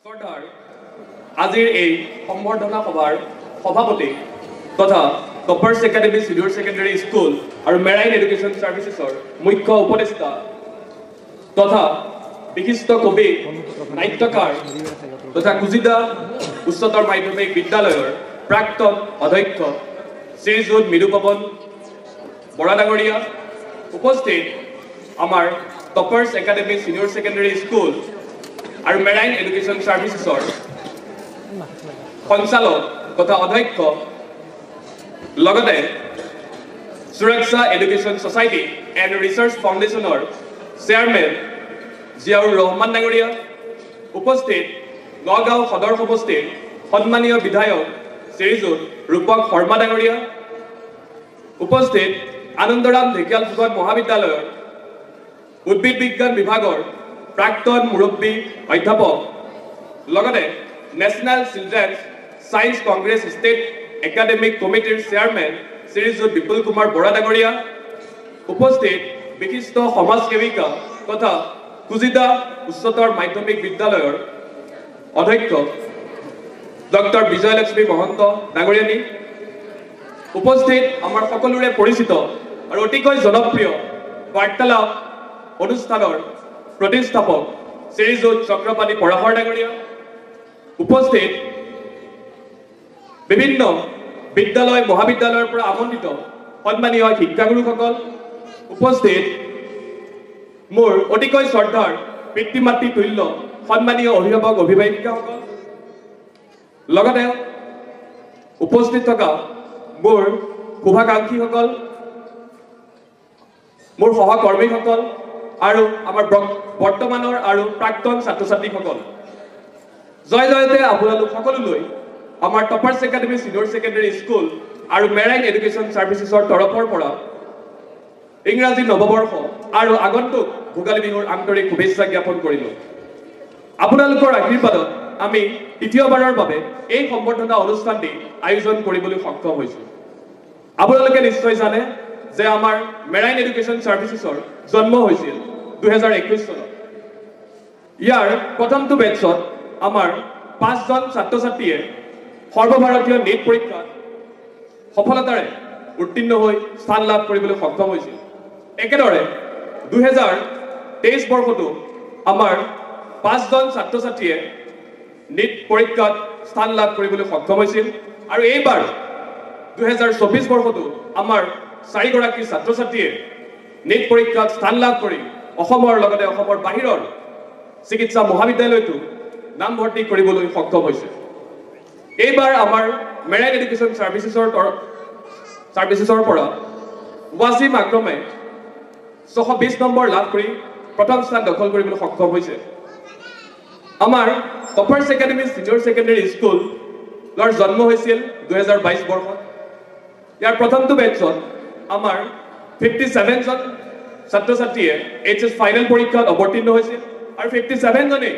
চৰকাৰ আজিৰ এই সম্বৰ্ধনা সভাৰ সভাপতি তথা টপাৰ্ছ একাডেমী চিনিয়ৰ ছেকেণ্ডাৰী স্কুল আৰু মেৰাইন এডুকেশ্যন ছাৰ্ভিচেছৰ মুখ্য উপদেষ্টা তথা বিশিষ্ট কবি নাট্যকাৰ তথা কুজিদা উচ্চতৰ মাধ্যমিক বিদ্যালয়ৰ প্ৰাক্তন অধ্যক্ষ শ্ৰীযুত মৃদুপৱন বৰা ডাঙৰীয়া, উপস্থিত আমাৰ টপাৰ্ছ একাডেমী চিনিয়ৰ ছেকেণ্ডাৰী স্কুল আৰু মেৰাইন এডুকেশ্যন ছাৰ্ভিচেছৰ সঞ্চালক তথা অধ্যক্ষ, লগতে সুৰক্ষা এডুকেশ্যন ছ'চাইটি এণ্ড ৰিচাৰ্চ ফাউণ্ডেশ্যনৰ চেয়াৰমেন জিয়াউৰ ৰহমান ডাঙৰীয়া, উপস্থিত নগাঁও সদৰ সমষ্টিৰ সন্মানীয় বিধায়ক শ্ৰীযুত ৰূপক শৰ্মা ডাঙৰীয়া, উপস্থিত আনন্দৰাম ঢেকিয়াল ফুকন মহাবিদ্যালয়ৰ উদ্ভিদ বিজ্ঞান বিভাগৰ প্ৰাক্তন মুৰব্বী অধ্যাপক, লগতে national children's science Congress state academic কমিটিৰ চেয়াৰমেন শ্ৰীযুত বিপুল কুমাৰ বৰা ডাঙৰীয়া, উপস্থিত বিশিষ্ট সমাজসেৱিকা তথা কুজিদা উচ্চতৰ মাধ্যমিক বিদ্যালয়ৰ অধ্যক্ষ ডক্টৰ বিজয়লক্ষ্মী মহন্ত ডাঙৰীয়ানী, উপস্থিত আমাৰ সকলোৰে পৰিচিত আৰু অতিকৈ জনপ্ৰিয় বাৰ্তালাপ অনুষ্ঠানৰ প্ৰতিষ্ঠাপক শ্ৰীযুত চক্ৰপাণী পৰাশৰ ডাঙৰীয়া, উপস্থিত বিভিন্ন বিদ্যালয় মহাবিদ্যালয়ৰ পৰা আমন্ত্ৰিত সন্মানীয় শিক্ষাগুৰুসকল, উপস্থিত মোৰ অতিকৈ শ্ৰদ্ধাৰ পিতৃ মাতৃ তুল্য সন্মানীয় অভিভাৱক অভিভাৱিকাসকল, লগতে উপস্থিত থকা মোৰ শুভাকাংক্ষীসকল, মোৰ সহকৰ্মীসকল আৰু আমাৰ বৰ্তমানৰ আৰু প্ৰাক্তন ছাত্ৰ ছাত্ৰীসকল, জয় জয়তে আপোনালোক সকলোলৈ আমাৰ টপাৰ্ছ একাডেমী চিনিয়ৰ ছেকেণ্ডাৰী স্কুল আৰু মেৰাইন এডুকেশ্যন ছাৰ্ভিচেছৰ তৰফৰ পৰা ইংৰাজী নৱবৰ্ষ আৰু আগন্তুক ভোগালী বিহুৰ আন্তৰিক শুভেচ্ছা জ্ঞাপন কৰিলোঁ। আপোনালোকৰ আশীৰ্বাদত আমি তৃতীয়বাৰৰ বাবে এই সম্বৰ্ধনা অনুষ্ঠানটি আয়োজন কৰিবলৈ সক্ষম হৈছোঁ। আপোনালোকে নিশ্চয় জানে যে আমাৰ মেৰাইন এডুকেশ্যন ছাৰ্ভিচেছৰ জন্ম হৈছিল 2021 চনত। ইয়াৰ প্ৰথমটো বেটছত আমাৰ 5জন ছাত্ৰ ছাত্ৰীয়ে সৰ্বভাৰতীয় নীট পৰীক্ষাত সফলতাৰে উত্তীৰ্ণ হৈ স্থান লাভ কৰিবলৈ সক্ষম হৈছিল। একেদৰে 2023 বৰ্ষতো আমাৰ 5জন ছাত্ৰ ছাত্ৰীয়ে নীট পৰীক্ষাত স্থান লাভ কৰিবলৈ সক্ষম হৈছিল আৰু এইবাৰ 2024 বৰ্ষতো আমাৰ 4গৰাকী ছাত্ৰ ছাত্ৰীয়ে নীট পৰীক্ষাত স্থান লাভ কৰি অসমৰ লগতে অসমৰ বাহিৰৰ চিকিৎসা মহাবিদ্যালয়তো নামভৰ্তি কৰিবলৈ সক্ষম হৈছে। এইবাৰ আমাৰ মেৰাইন এডুকেশ্যন ছাৰ্ভিচেছৰ পৰা ৱাছিম আক্ৰমে 620 নম্বৰ লাভ কৰি প্ৰথম স্থান দখল কৰিবলৈ সক্ষম হৈছে। আমাৰ টপাৰ্ছ একাডেমী চিনিয়ৰ ছেকেণ্ডাৰী স্কুলৰ জন্ম হৈছিল 2022 বৰ্ষত। ইয়াৰ প্ৰথমটো বেটছত আমাৰ 57জন ছাত্ৰ ছাত্ৰীয়ে HS ফাইনেল পৰীক্ষাত অৱতীৰ্ণ হৈছিল আৰু 57জনে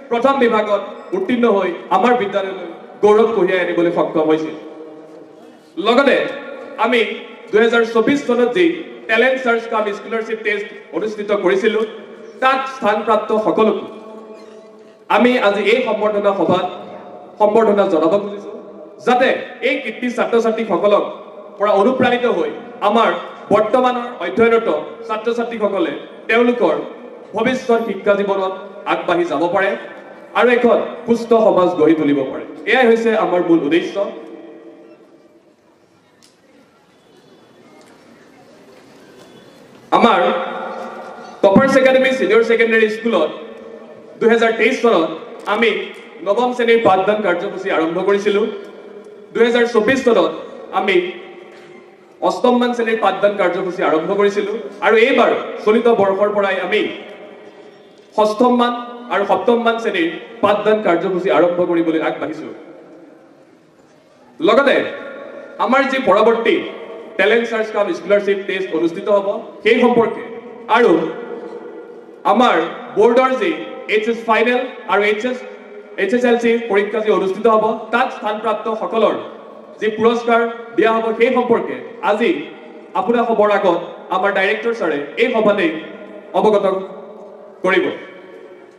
প্ৰথম বিভাগত উত্তীৰ্ণ হৈ আমাৰ বিদ্যালয়লৈ গৌৰৱ কঢ়িয়াই আনিবলৈ সক্ষম হৈছিল। লগতে আমি 2024 চনত যি টেলেণ্ট চাৰ্চ কাম স্কলাৰশ্বিপ টেষ্ট অনুষ্ঠিত কৰিছিলোঁ, তাত স্থানপ্ৰাপ্ত সকলোকে আমি আজি এই সম্বৰ্ধনা সভাত সম্বৰ্ধনা জনাব খুজিছোঁ, যাতে এই কৃতি ছাত্ৰ ছাত্ৰীসকলক পৰা অনুপ্ৰাণিত হৈ আমাৰ বৰ্তমানৰ অধ্যয়নৰত ছাত্ৰ ছাত্ৰীসকলে তেওঁলোকৰ ভৱিষ্যত শিক্ষা জীৱনত আগবাঢ়ি যাব পাৰে আৰু এখন সুস্থ সমাজ গঢ়ি তুলিব পাৰে। এয়াই হৈছে আমাৰ মূল উদ্দেশ্য। আমাৰ টপাৰ্ছ একাডেমী চিনিয়ৰ ছেকেণ্ডাৰী স্কুলত 2023 চনত আমি নৱম শ্ৰেণীৰ পাঠদান কাৰ্যসূচী আৰম্ভ কৰিছিলোঁ। 2024 চনত আমি অষ্টমমান শ্ৰেণীৰ পাঠদান কাৰ্যসূচী আৰম্ভ কৰিছিলোঁ আৰু এইবাৰ চলিত বৰ্ষৰ পৰাই আমি ষষ্ঠমমান আৰু সপ্তমমান শ্ৰেণীৰ পাঠদান কাৰ্যসূচী আৰম্ভ কৰিবলৈ আগবাঢ়িছোঁ। লগতে আমাৰ যি পৰৱৰ্তী টেলেণ্ট চাৰ্চ কাম স্কলাৰশ্বিপ টেষ্ট অনুষ্ঠিত হ'ব সেই সম্পৰ্কে আৰু আমাৰ বৰ্ডৰ যি HS ফাইনেল আৰু HSLC পৰীক্ষা যি অনুষ্ঠিত হ'ব তাত স্থানপ্ৰাপ্ত সকলৰ যি পুৰস্কাৰ দিয়া হ'ব সেই সম্পৰ্কে আজি আপোনালোকৰ আগত আমাৰ ডাইৰেক্টৰ ছাৰে এই সভাতেই অৱগত কৰিব।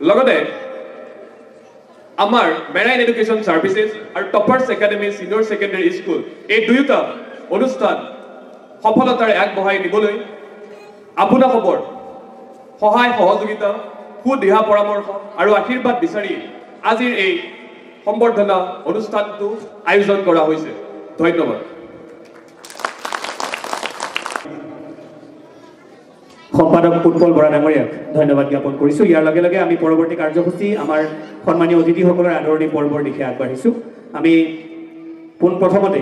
লগতে আমাৰ মেৰাইন এডুকেশ্যন ছাৰ্ভিচেছ আৰু টপাৰ্ছ একাডেমী ছিনিয়ৰ ছেকেণ্ডেৰী স্কুল এই দুয়োটা অনুষ্ঠান সফলতাৰে আগবঢ়াই নিবলৈ আপোনালোকৰ সহায় সহযোগিতা সুদিহা পৰামৰ্শ আৰু আশীৰ্বাদ বিচাৰি আজিৰ এই সম্বৰ্ধনা অনুষ্ঠানটো আয়োজন কৰা হৈছে ধন্যবাদ সম্পাদক উৎপল বৰা ডাঙৰীয়াক ধন্যবাদ জ্ঞাপন কৰিছোঁ ইয়াৰ লগে লগে আমি পৰৱৰ্তী কাৰ্যসূচী আমাৰ সন্মানীয় অতিথিসকলৰ আদৰণি পৰ্বৰ দিশে আগবাঢ়িছোঁ আমি পোনপ্ৰথমতে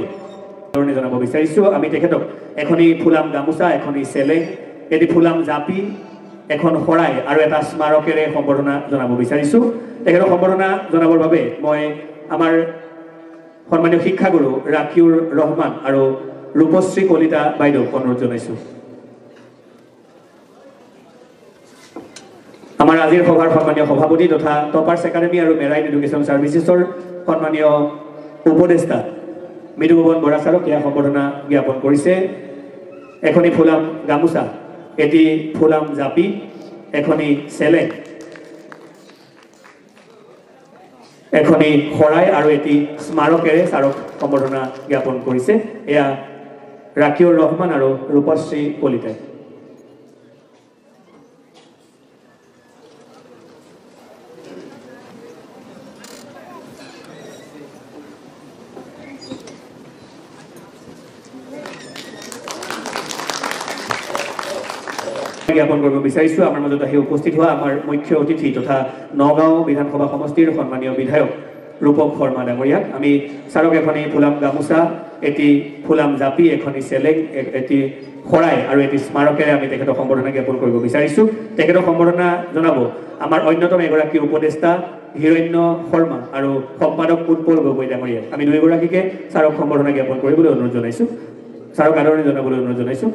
আদৰণি জনাব বিচাৰিছোঁ আমি তেখেতক এখনি ফুলাম গামোচা এখনি চেলেং এটি ফুলাম জাপি এখন শৰাই আৰু এটা স্মাৰকেৰে সম্বৰ্ধনা জনাব বিচাৰিছোঁ তেখেতক সম্বৰ্ধনা জনাবৰ বাবে মই আমাৰ সন্মানীয় শিক্ষাগুৰু ৰাকিউৰ ৰহমান আৰু ৰূপশ্ৰী কলিতা বাইদেউক অনুৰোধ জনাইছোঁ আমাৰ আজিৰ সভাৰ সন্মানীয় সভাপতি তথা টপাৰ্ছ একাডেমী আৰু মেৰাইন এডুকেশ্যন ছাৰ্ভিচেছৰ সন্মানীয় উপদেষ্টা মৃদুপৱন বৰা ছাৰক এয়া সম্বৰ্ধনা জ্ঞাপন কৰিছে এখনি ফুলাম গামোচা এটি ফুলাম জাপি এখনি চেলেং এখনি শৰাই আৰু এটি স্মাৰকেৰে ছাৰক সম্বৰ্ধনা জ্ঞাপন কৰিছে এয়া ৰাকিউৰ ৰহমান আৰু ৰূপশ্ৰী কলিতাই জ্ঞাপন কৰিব বিচাৰিছোঁ আমাৰ মাজত আহি উপস্থিত হোৱা আমাৰ মুখ্য অতিথি তথা নগাঁও বিধানসভা সমষ্টিৰ সন্মানীয় বিধায়ক ৰূপক শৰ্মা ডাঙৰীয়াক আমি ছাৰক এখনি ফুলাম গামোচা এটি ফুলাম জাপি এখনি চেলেং এটি শৰাই আৰু এটি স্মাৰকেৰে আমি তেখেতক সম্বৰ্ধনা জ্ঞাপন কৰিব বিচাৰিছোঁ তেখেতক সম্বৰ্ধনা জনাব আমাৰ অন্যতম এগৰাকী উপদেষ্টা হিৰণ্য শৰ্মা আৰু সম্পাদক উৎপল গগৈ ডাঙৰীয়াক আমি দুয়োগৰাকীকে ছাৰক সম্বৰ্ধনা জ্ঞাপন কৰিবলৈ অনুৰোধ জনাইছোঁ ছাৰক আদৰণি জনাবলৈ অনুৰোধ জনাইছোঁ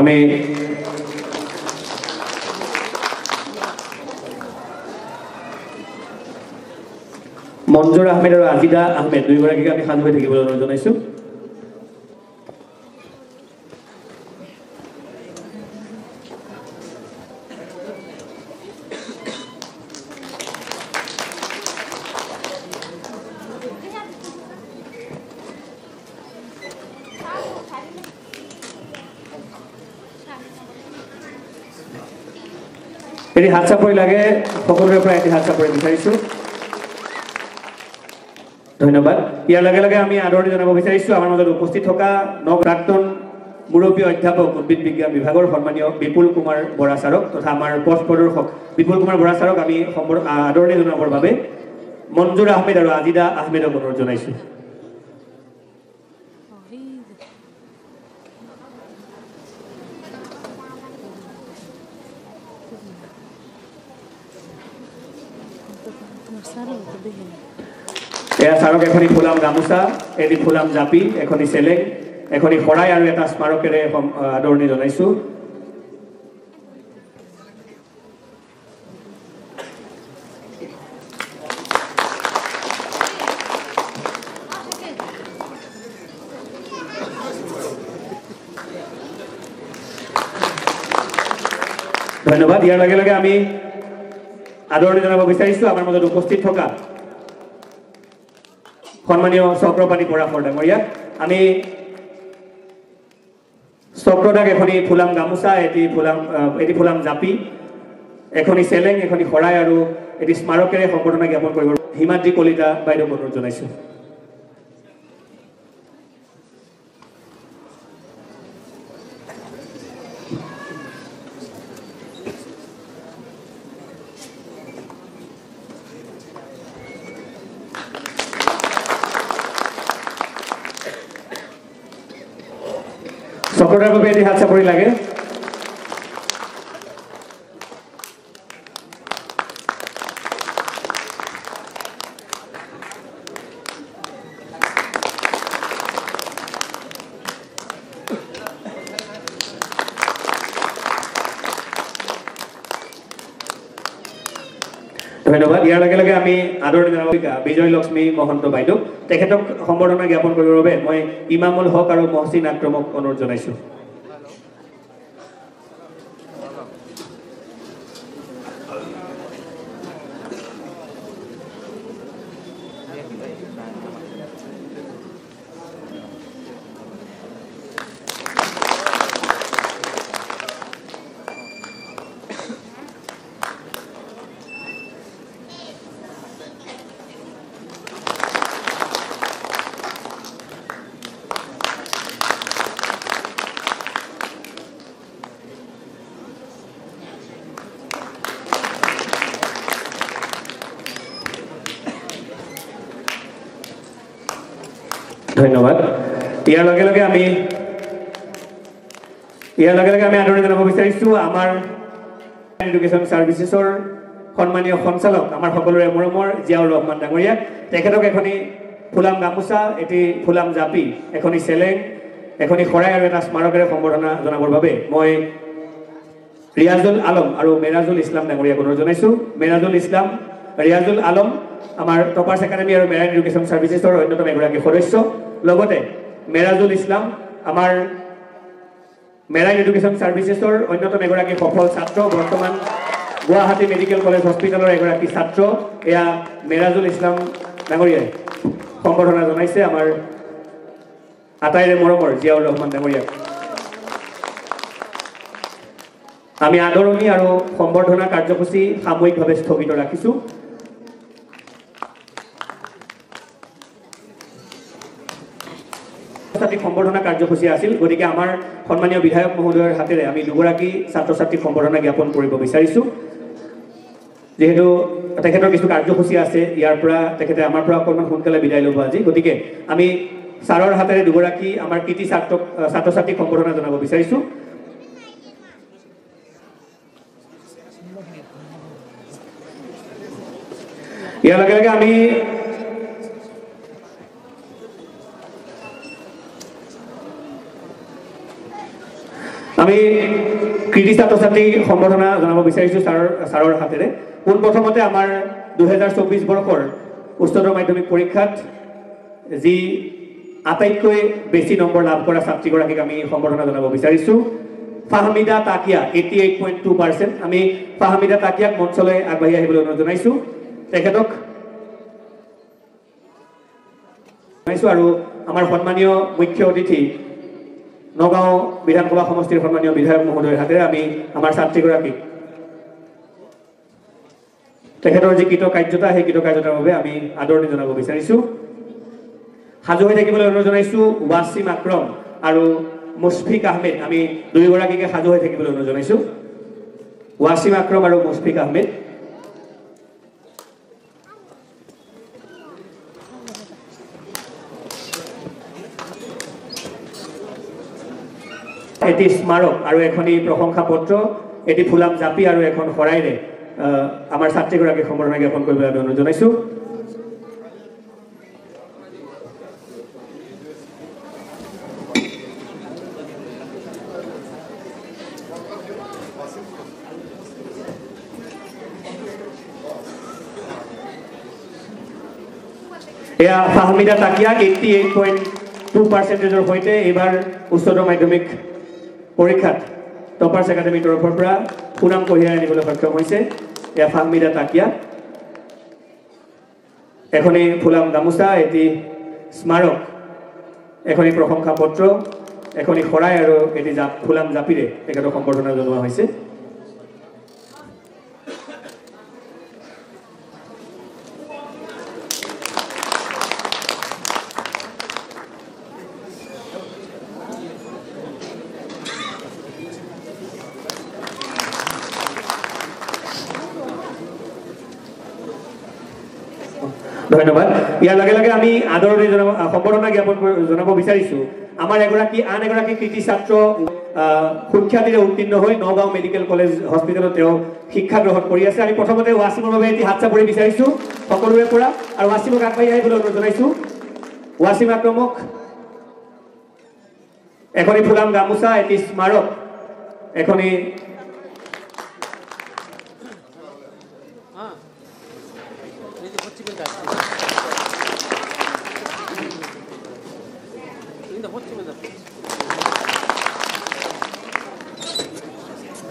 আমি মঞ্জুৰ আহমেদ আৰু আজিদা আহমেদ দুয়োগৰাকীকে আমি সাজু হৈ থাকিবলৈ অনুৰোধ জনাইছোঁ এটি হাত চাপৰি লাগে সকলোৰে পৰা এটি হাত চাপৰি বিচাৰিছোঁ ধন্যবাদ ইয়াৰ লগে লগে আমি আদৰণি জনাব বিচাৰিছোঁ আমাৰ মাজত উপস্থিত থকা প্ৰাক্তন মুৰব্বী অধ্যাপক উদ্ভিদ বিজ্ঞান বিভাগৰ সন্মানীয় বিপুল কুমাৰ বৰা ছাৰক তথা আমাৰ পথ প্ৰদৰ্শক বিপুল কুমাৰ বৰা ছাৰক আমি আদৰণি জনাবৰ বাবে মঞ্জুৰ আহমেদ আৰু আজিদা আহমেদক অনুৰোধ জনাইছোঁ এয়া ছাৰক এখনি ফুলাম গামোচা এটি ফুলাম জাপি এখনি চেলেং এখনি শৰাই আৰু এটা স্মাৰকেৰে আদৰণি জনাইছোঁ ধন্যবাদ ইয়াৰ লগে লগে আমি আদৰণি জনাব বিচাৰিছোঁ আমাৰ মাজত উপস্থিত থকা সন্মানীয় চক্ৰপাণী পৰাশৰ ডাঙৰীয়াক আমি চক্ৰদাক এখনি ফুলাম গামোচা এটি ফুলাম জাপি এখনি চেলেং এখনি শৰাই আৰু এটি স্মাৰকেৰে সম্বৰ্ধনা জ্ঞাপন কৰিব হিমাদ্ৰী কলিতা বাইদেউক অনুৰোধ জনাইছোঁ চক্ৰদাৰ বাবে এটি হাত চাপৰি লাগে ধন্যবাদ ইয়াৰ লগে লগে আমি আদৰণি জনাব বিজয় লক্ষ্মী মহন্ত বাইদেউ তেখেতক সম্বৰ্ধনা জ্ঞাপন কৰিবৰ বাবে মই ইমামুল হক আৰু মহচিন আক্ৰমক অনুৰোধ জনাইছোঁ ধন্যবাদ। ইয়াৰ লগে লগে আমি আদৰণি জনাব বিচাৰিছোঁ আমাৰ এডুকেশ্যন ছাৰ্ভিচেছৰ সন্মানীয় সঞ্চালক আমাৰ সকলোৰে মৰমৰ জিয়াউৰ ৰহমান ডাঙৰীয়া। তেখেতক এখনি ফুলাম গামোচা, এটি ফুলাম জাপি, এখনি চেলেং, এখনি শৰাই আৰু এটা স্মাৰকেৰে সম্বৰ্ধনা জনাবৰ বাবে মই ৰিয়াজুল আলম আৰু মেৰাজুল ইছলাম ডাঙৰীয়াক অনুৰোধ জনাইছোঁ। মেৰাজুল ইছলাম, ৰিয়াজুল আলম আমাৰ টপাৰ্ছ একাডেমি আৰু মেৰাইন এডুকেশ্যন ছাৰ্ভিচেছৰ অন্যতম এগৰাকী সদস্য, লগতে মেৰাজুল ইছলাম আমাৰ মেৰাইন এডুকেশ্যন ছাৰ্ভিচেছৰ অন্যতম এগৰাকী সফল ছাত্ৰ, বৰ্তমান গুৱাহাটী মেডিকেল কলেজ হস্পিটেলৰ এগৰাকী ছাত্ৰ। এয়া মেৰাজুল ইছলাম ডাঙৰীয়াই সম্বৰ্ধনা জনাইছে আমাৰ আটাইৰে মৰমৰ জিয়াউৰ ৰহমান ডাঙৰীয়াক। আমি আদৰণি আৰু সম্বৰ্ধনা কাৰ্যসূচী সাময়িকভাৱে স্থগিত ৰাখিছোঁ। সম্বৰ্ধনা কাৰ্যসূচী আছিল, গতিকে আমাৰ সন্মানীয় বিধায়ক মহোদয়ৰ হাতেৰে আমি দুগৰাকী ছাত্ৰ ছাত্ৰীক সম্বৰ্ধনা জ্ঞাপন কৰিব বিচাৰিছোঁ। যেহেতু তেখেতৰ কিছু কাৰ্যসূচী আছে, ইয়াৰ পৰা তেখেতে আমাৰ পৰা অকণমান সোনকালে বিদায় ল'ব আজি, গতিকে আমি ছাৰৰ হাতেৰে দুগৰাকী আমাৰ কৃতি ছাত্ৰ ছাত্ৰীক সম্বৰ্ধনা জনাব বিচাৰিছোঁ। ইয়াৰ লগে লগে আমি কৃতি ছাত্ৰ ছাত্ৰীক সম্বৰ্ধনা জনাব বিচাৰিছোঁ ছাৰৰ হাতেৰে। পোনপ্ৰথমতে আমাৰ 2024 বৰ্ষৰ উচ্চতৰ মাধ্যমিক পৰীক্ষাত যি আটাইতকৈ বেছি নম্বৰ লাভ কৰা ছাত্ৰীগৰাকীক আমি সম্বৰ্ধনা জনাব বিচাৰিছোঁ। ফাহমিদা তাকিয়া 88.2%। আমি ফাহমিদা তাকিয়াক মঞ্চলৈ আগবাঢ়ি আহিবলৈ অনুৰোধ জনাইছোঁ। তেখেতক আৰু আমাৰ সন্মানীয় মুখ্য অতিথি নগাঁও বিধানসভা সমষ্টিৰ সন্মানীয় বিধায়ক মহোদয়ৰ হাতেৰে আমি আমাৰ ছাত্ৰীগৰাকীক তেখেতৰ যি কৃতকাৰ্যতা, সেই কৃতকাৰ্যতাৰ বাবে আমি আদৰণি জনাব বিচাৰিছোঁ। সাজু হৈ থাকিবলৈ অনুৰোধ জনাইছোঁ ৱাছিম আক্ৰম আৰু মুছফিক আহমেদ। আমি দুয়োগৰাকীকে সাজু হৈ থাকিবলৈ অনুৰোধ জনাইছোঁ, ৱাছিম আক্ৰম আৰু মুছফিক আহমেদ। এটি স্মাৰক আৰু এখনি প্ৰশংসা পত্ৰ, এটি ফুলাম জাপি আৰু এখন শৰাইৰে আমাৰ ছাত্ৰীগৰাকীক সম্বৰ্ধনা জ্ঞাপন কৰিবলৈ আমি অনুৰোধ জনাইছোঁ। এয়া ফাহমিদা তাকিয়া 88.2%ৰ সৈতে এইবাৰ উচ্চতৰ মাধ্যমিক পৰীক্ষাত টপাৰ্ছ একাডেমীৰ তৰফৰ পৰা সুনাম কঢ়িয়াই আনিবলৈ সক্ষম হৈছে। এয়া ফাহমিদা তাকিয়া। এখনি ফুলাম গামোচা, এটি স্মাৰক, এখনি প্ৰশংসা পত্ৰ, এখনি শৰাই আৰু এটি ফুলাম জাপিৰে তেখেতক সম্বৰ্ধনা জনোৱা হৈছে। ধন্যবাদ। ইয়াৰ লগে লগে আমি আদৰণি সম্বৰ্ধনা জ্ঞাপন জনাব বিচাৰিছোঁ আমাৰ আন এগৰাকী কৃতি ছাত্ৰ, সুখ্যাতিৰে উত্তীৰ্ণ হৈ নগাঁও মেডিকেল কলেজ হস্পিটেলত তেওঁ শিক্ষা গ্ৰহণ কৰি আছে। আমি প্ৰথমতে ৱাছিমৰ বাবে এটি হাত চাপৰি বিচাৰিছোঁ সকলোৰে পৰা, আৰু ৱাছিমক আগবাঢ়ি আহিবলৈ অনুৰোধ জনাইছোঁ। ৱাছিম আক্ৰমক এখনি ফুলাম গামোচা, এটি স্মাৰক, এখনি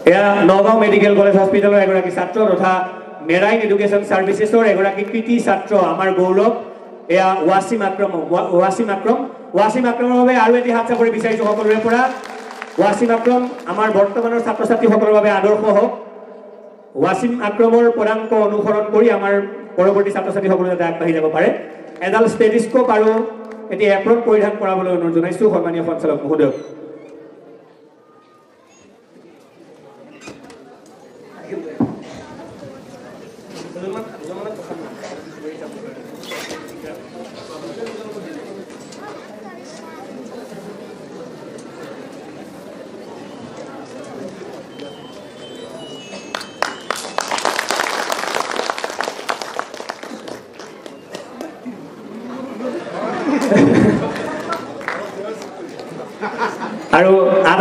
এয়া নগাঁও মেডিকেল কলেজ হস্পিটেলৰ এগৰাকী ছাত্ৰ তথা মেৰাইন এডুকেশ্যন ছাৰ্ভিচেছৰ এগৰাকী কৃতি ছাত্ৰ, আমাৰ গৌৰৱ। এয়া ৱাছিম আক্ৰম। ৱাছিম আক্ৰমৰ বাবে আৰু এটি হাত চাপৰি বিচাৰিছোঁ সকলোৰে পৰা। ৱাছিম আক্ৰম আমাৰ বৰ্তমানৰ ছাত্ৰ ছাত্ৰীসকলৰ বাবে আদৰ্শ হওক। ৱাছিম আক্ৰমৰ পদাংক অনুসৰণ কৰি আমাৰ পৰৱৰ্তী ছাত্ৰ ছাত্ৰীসকলে যাতে আগবাঢ়ি যাব পাৰে। এডাল ষ্টেথিস্কোপ আৰু এটি এপ্ৰন পৰিধান কৰাবলৈ অনুৰোধ জনাইছোঁ সন্মানীয় সঞ্চালক মহোদয়ক।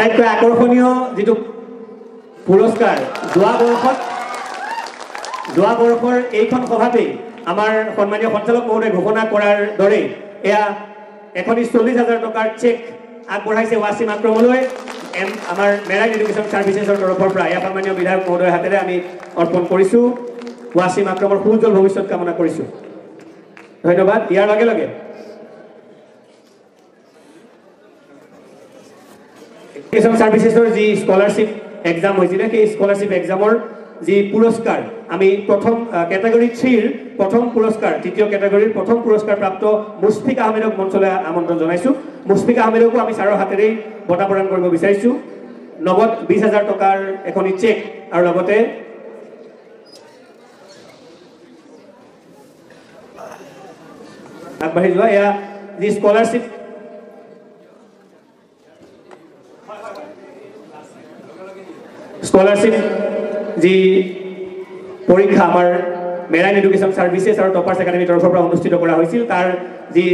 আটাইতকৈ আকৰ্ষণীয় যিটো পুৰস্কাৰ যোৱা বৰ্ষৰ এইখন সভাতেই আমাৰ সন্মানীয় সঞ্চালক মহোদয়ে ঘোষণা কৰাৰ দৰে এয়া এখনি 40,000 টকাৰ চেক আগবঢ়াইছে ৱাছিম আক্ৰমলৈ আমাৰ মেৰাইন এডুকেশ্যন ছাৰ্ভিচেছৰ তৰফৰ পৰা এয়া সন্মানীয় বিধায়ক মহোদয়ৰ হাতেৰে আমি অৰ্পণ কৰিছোঁ ৱাছিম আক্ৰমৰ সুউজ্জ্বল ভৱিষ্যত কামনা কৰিছোঁ ধন্যবাদ ইয়াৰ লগে লগে এডুকেশ্যন ছাৰ্ভিচেছৰ যি স্কলাৰশ্বিপ এক্সাম হৈছিলে সেই স্কলাৰশ্বিপ এক্সামৰ যি পুৰস্কাৰ আমি প্ৰথম কেটেগৰী 3ৰ প্ৰথম পুৰস্কাৰ তৃতীয় কেটেগৰীৰ প্ৰথম পুৰস্কাৰ প্ৰাপ্ত মুশফিক আহমেদক মঞ্চলৈ আমন্ত্ৰণ জনাইছোঁ মুশফিক আহমেদকো আমি ছাৰৰ হাতেৰেই বঁটা প্ৰদান কৰিব বিচাৰিছোঁ নগদ 20,000 টকাৰ এখনি চেক আৰু লগতে আগবাঢ়ি যোৱা এয়া যি স্কলাৰশ্বিপ যি পৰীক্ষা আমাৰ মেৰাইন এডুকেশ্যন ছাৰ্ভিচেছ আৰু টপাৰ্ছ একাডেমীৰ তৰফৰ পৰা অনুষ্ঠিত কৰা হৈছিল তাৰ যি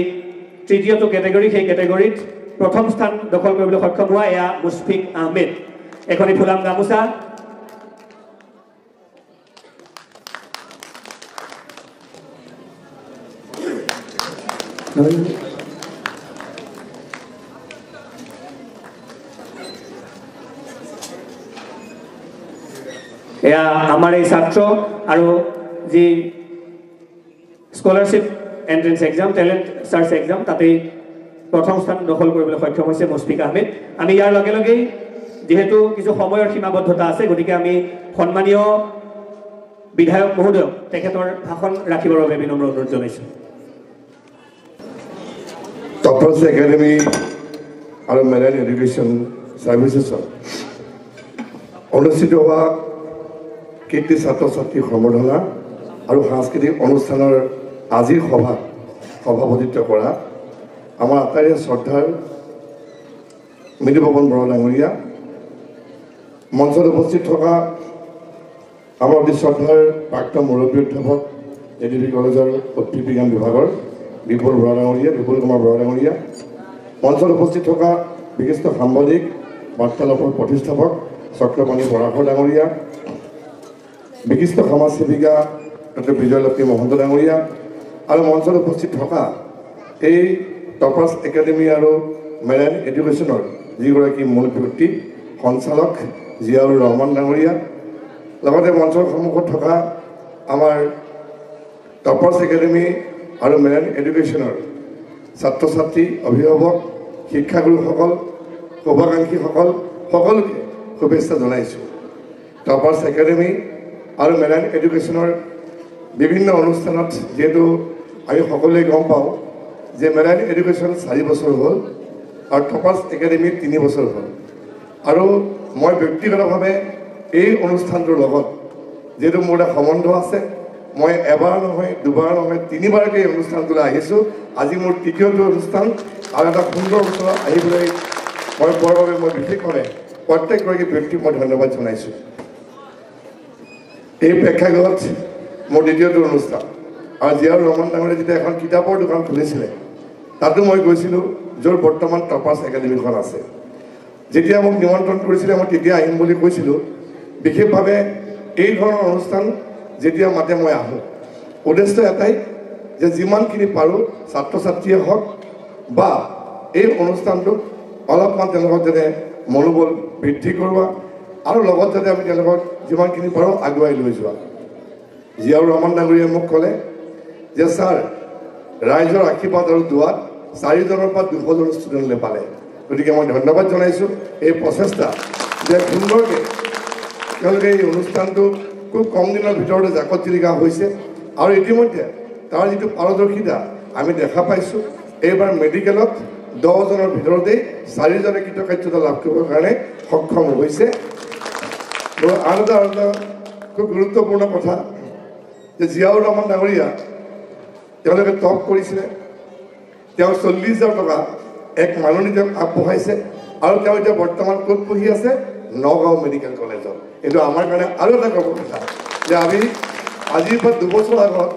তৃতীয়টো কেটেগৰী সেই কেটেগৰীত প্ৰথম স্থান দখল কৰিবলৈ সক্ষম হোৱা এয়া মুশফিক আহমেদ এখনি ফুলাম গামোচা এয়া আমাৰ এই ছাত্ৰ আৰু যি scholarship entrance exam talent search exam তাতেই প্ৰথম স্থান দখল কৰিবলৈ সক্ষম হৈছে মুশফিক আহমেদ আমি ইয়াৰ লগে লগেই যেহেতু কিছু সময়ৰ সীমাবদ্ধতা আছে গতিকে আমি সন্মানীয় বিধায়ক মহোদয়ক তেখেতৰ ভাষণ ৰাখিবৰ বাবে বিনম্ৰ অনুৰোধ জনাইছোঁ টপাৰ্ছ একাডেমী আৰু মেৰাইন এডুকেশ্যন ছাৰ্ভিচেছৰ অনুষ্ঠিত হোৱা কীৰ্তি ছাত্ৰ ছাত্ৰী সম্বৰ্ধনা আৰু সাংস্কৃতিক অনুষ্ঠানৰ আজিৰ সভাত সভাপতিত্ব কৰা আমাৰ আটাইৰে শ্ৰদ্ধাৰ মৃদুপৱন বৰা ডাঙৰীয়া মঞ্চত উপস্থিত থকা আমাৰ অতি শ্ৰদ্ধাৰ প্ৰাক্তন মুৰব্বী অধ্যাপক এডিবি কলেজৰ উদ্ভিদ বিজ্ঞান বিভাগৰ বিপুল বৰা ডাঙৰীয়া বিপুল কুমাৰ বৰা ডাঙৰীয়া মঞ্চত উপস্থিত থকা বিশিষ্ট সাংবাদিক বাৰ্তালাপৰ প্ৰতিষ্ঠাপক চক্ৰপাণী পৰাশৰ ডাঙৰীয়া বিশিষ্ট সমাজ সেৱিকা ডক্টৰ বিজয়লক্ষ্মী মহন্ত ডাঙৰীয়া আৰু মঞ্চত উপস্থিত থকা এই টপাৰ্ছ একাডেমী আৰু মেৰাইন এডুকেশ্যনৰ যিগৰাকী মূল ব্যক্তি সঞ্চালক জিয়াউৰ ৰহমান ডাঙৰীয়া লগতে মঞ্চৰ সন্মুখত থকা আমাৰ টপাৰ্ছ একাডেমী আৰু মেৰাইন এডুকেশ্যনৰ ছাত্ৰ ছাত্ৰী অভিভাৱক শিক্ষাগুৰুসকল শুভাকাংক্ষীসকল সকলোকে শুভেচ্ছা জনাইছোঁ টপাৰ্ছ একাডেমী আৰু মেৰাইন এডুকেশ্যনৰ বিভিন্ন অনুষ্ঠানত যিহেতু আমি সকলোৱে গম পাওঁ যে মেৰাইন এডুকেশ্যন 4 বছৰ হ'ল আৰু টপাৰ্ছ একাডেমী 3 বছৰ হ'ল আৰু মই ব্যক্তিগতভাৱে এই অনুষ্ঠানটোৰ লগত যিহেতু মোৰ এটা সম্বন্ধ আছে মই এবাৰ নহয় দুবাৰ নহয় তিনিবাৰকৈ এই অনুষ্ঠানটোলৈ আহিছোঁ আজি মোৰ তৃতীয়টো অনুষ্ঠান আৰু এটা সুন্দৰ অনুষ্ঠান আহিবলৈ মই পোৱাৰ বাবে মই বিশেষভাৱে প্ৰত্যেকগৰাকী ব্যক্তিক মই ধন্যবাদ জনাইছোঁ এই প্ৰেক্ষাগৃহত মোৰ দ্বিতীয়টো অনুষ্ঠান আৰু জিয়াউৰ ৰহমান ডাঙৰীয়াই যেতিয়া এখন কিতাপৰ দোকান খুলিছিলে তাতো মই গৈছিলোঁ য'ত বৰ্তমান টপাৰ্ছ একাডেমীখন আছে যেতিয়া মোক নিমন্ত্ৰণ কৰিছিলে মই তেতিয়া আহিম বুলি কৈছিলোঁ বিশেষভাৱে এই ধৰণৰ অনুষ্ঠান যেতিয়া মাতে মই আহোঁ উদ্দেশ্য এটাই যে যিমানখিনি পাৰোঁ ছাত্ৰ ছাত্ৰীয়ে হওক বা এই অনুষ্ঠানটোক অলপমান তেওঁলোকক যাতে মনোবল বৃদ্ধি কৰোৱা আৰু লগত যাতে আমি তেওঁলোকক যিমানখিনি পাৰোঁ আগুৱাই লৈ যোৱা জিয়াউৰ ৰহমান ডাঙৰীয়াই মোক ক'লে যে ছাৰ ৰাইজৰ আশীৰ্বাদ আৰু দুৱাত 4জনৰ পৰা 200জন ষ্টুডেণ্টলৈ পালে গতিকে মই ধন্যবাদ জনাইছোঁ এই প্ৰচেষ্টা যে সুন্দৰকৈ তেওঁলোকে এই অনুষ্ঠানটো খুব কম দিনৰ ভিতৰতে জাকত জিলিকা হৈছে আৰু ইতিমধ্যে তাৰ যিটো পাৰদৰ্শিতা আমি দেখা পাইছোঁ এইবাৰ মেডিকেলত 10জনৰ ভিতৰতেই 4জনে কৃতকাৰ্যতা লাভ কৰিবৰ কাৰণে সক্ষম হৈছে আন এটা খুব গুৰুত্বপূৰ্ণ কথা যে জিয়াউৰ ৰহমান ডাঙৰীয়া তেওঁলোকে টপ কৰিছিলে তেওঁ 40,000 টকা এক মাননি তেওঁক আগবঢ়াইছে আৰু তেওঁ এতিয়া বৰ্তমান ক'ত পঢ়ি আছে নগাঁও মেডিকেল কলেজত এইটো আমাৰ কাৰণে আৰু এটা গৰ্বৰ কথা যে আমি আজিৰ পৰা 2 বছৰ আগত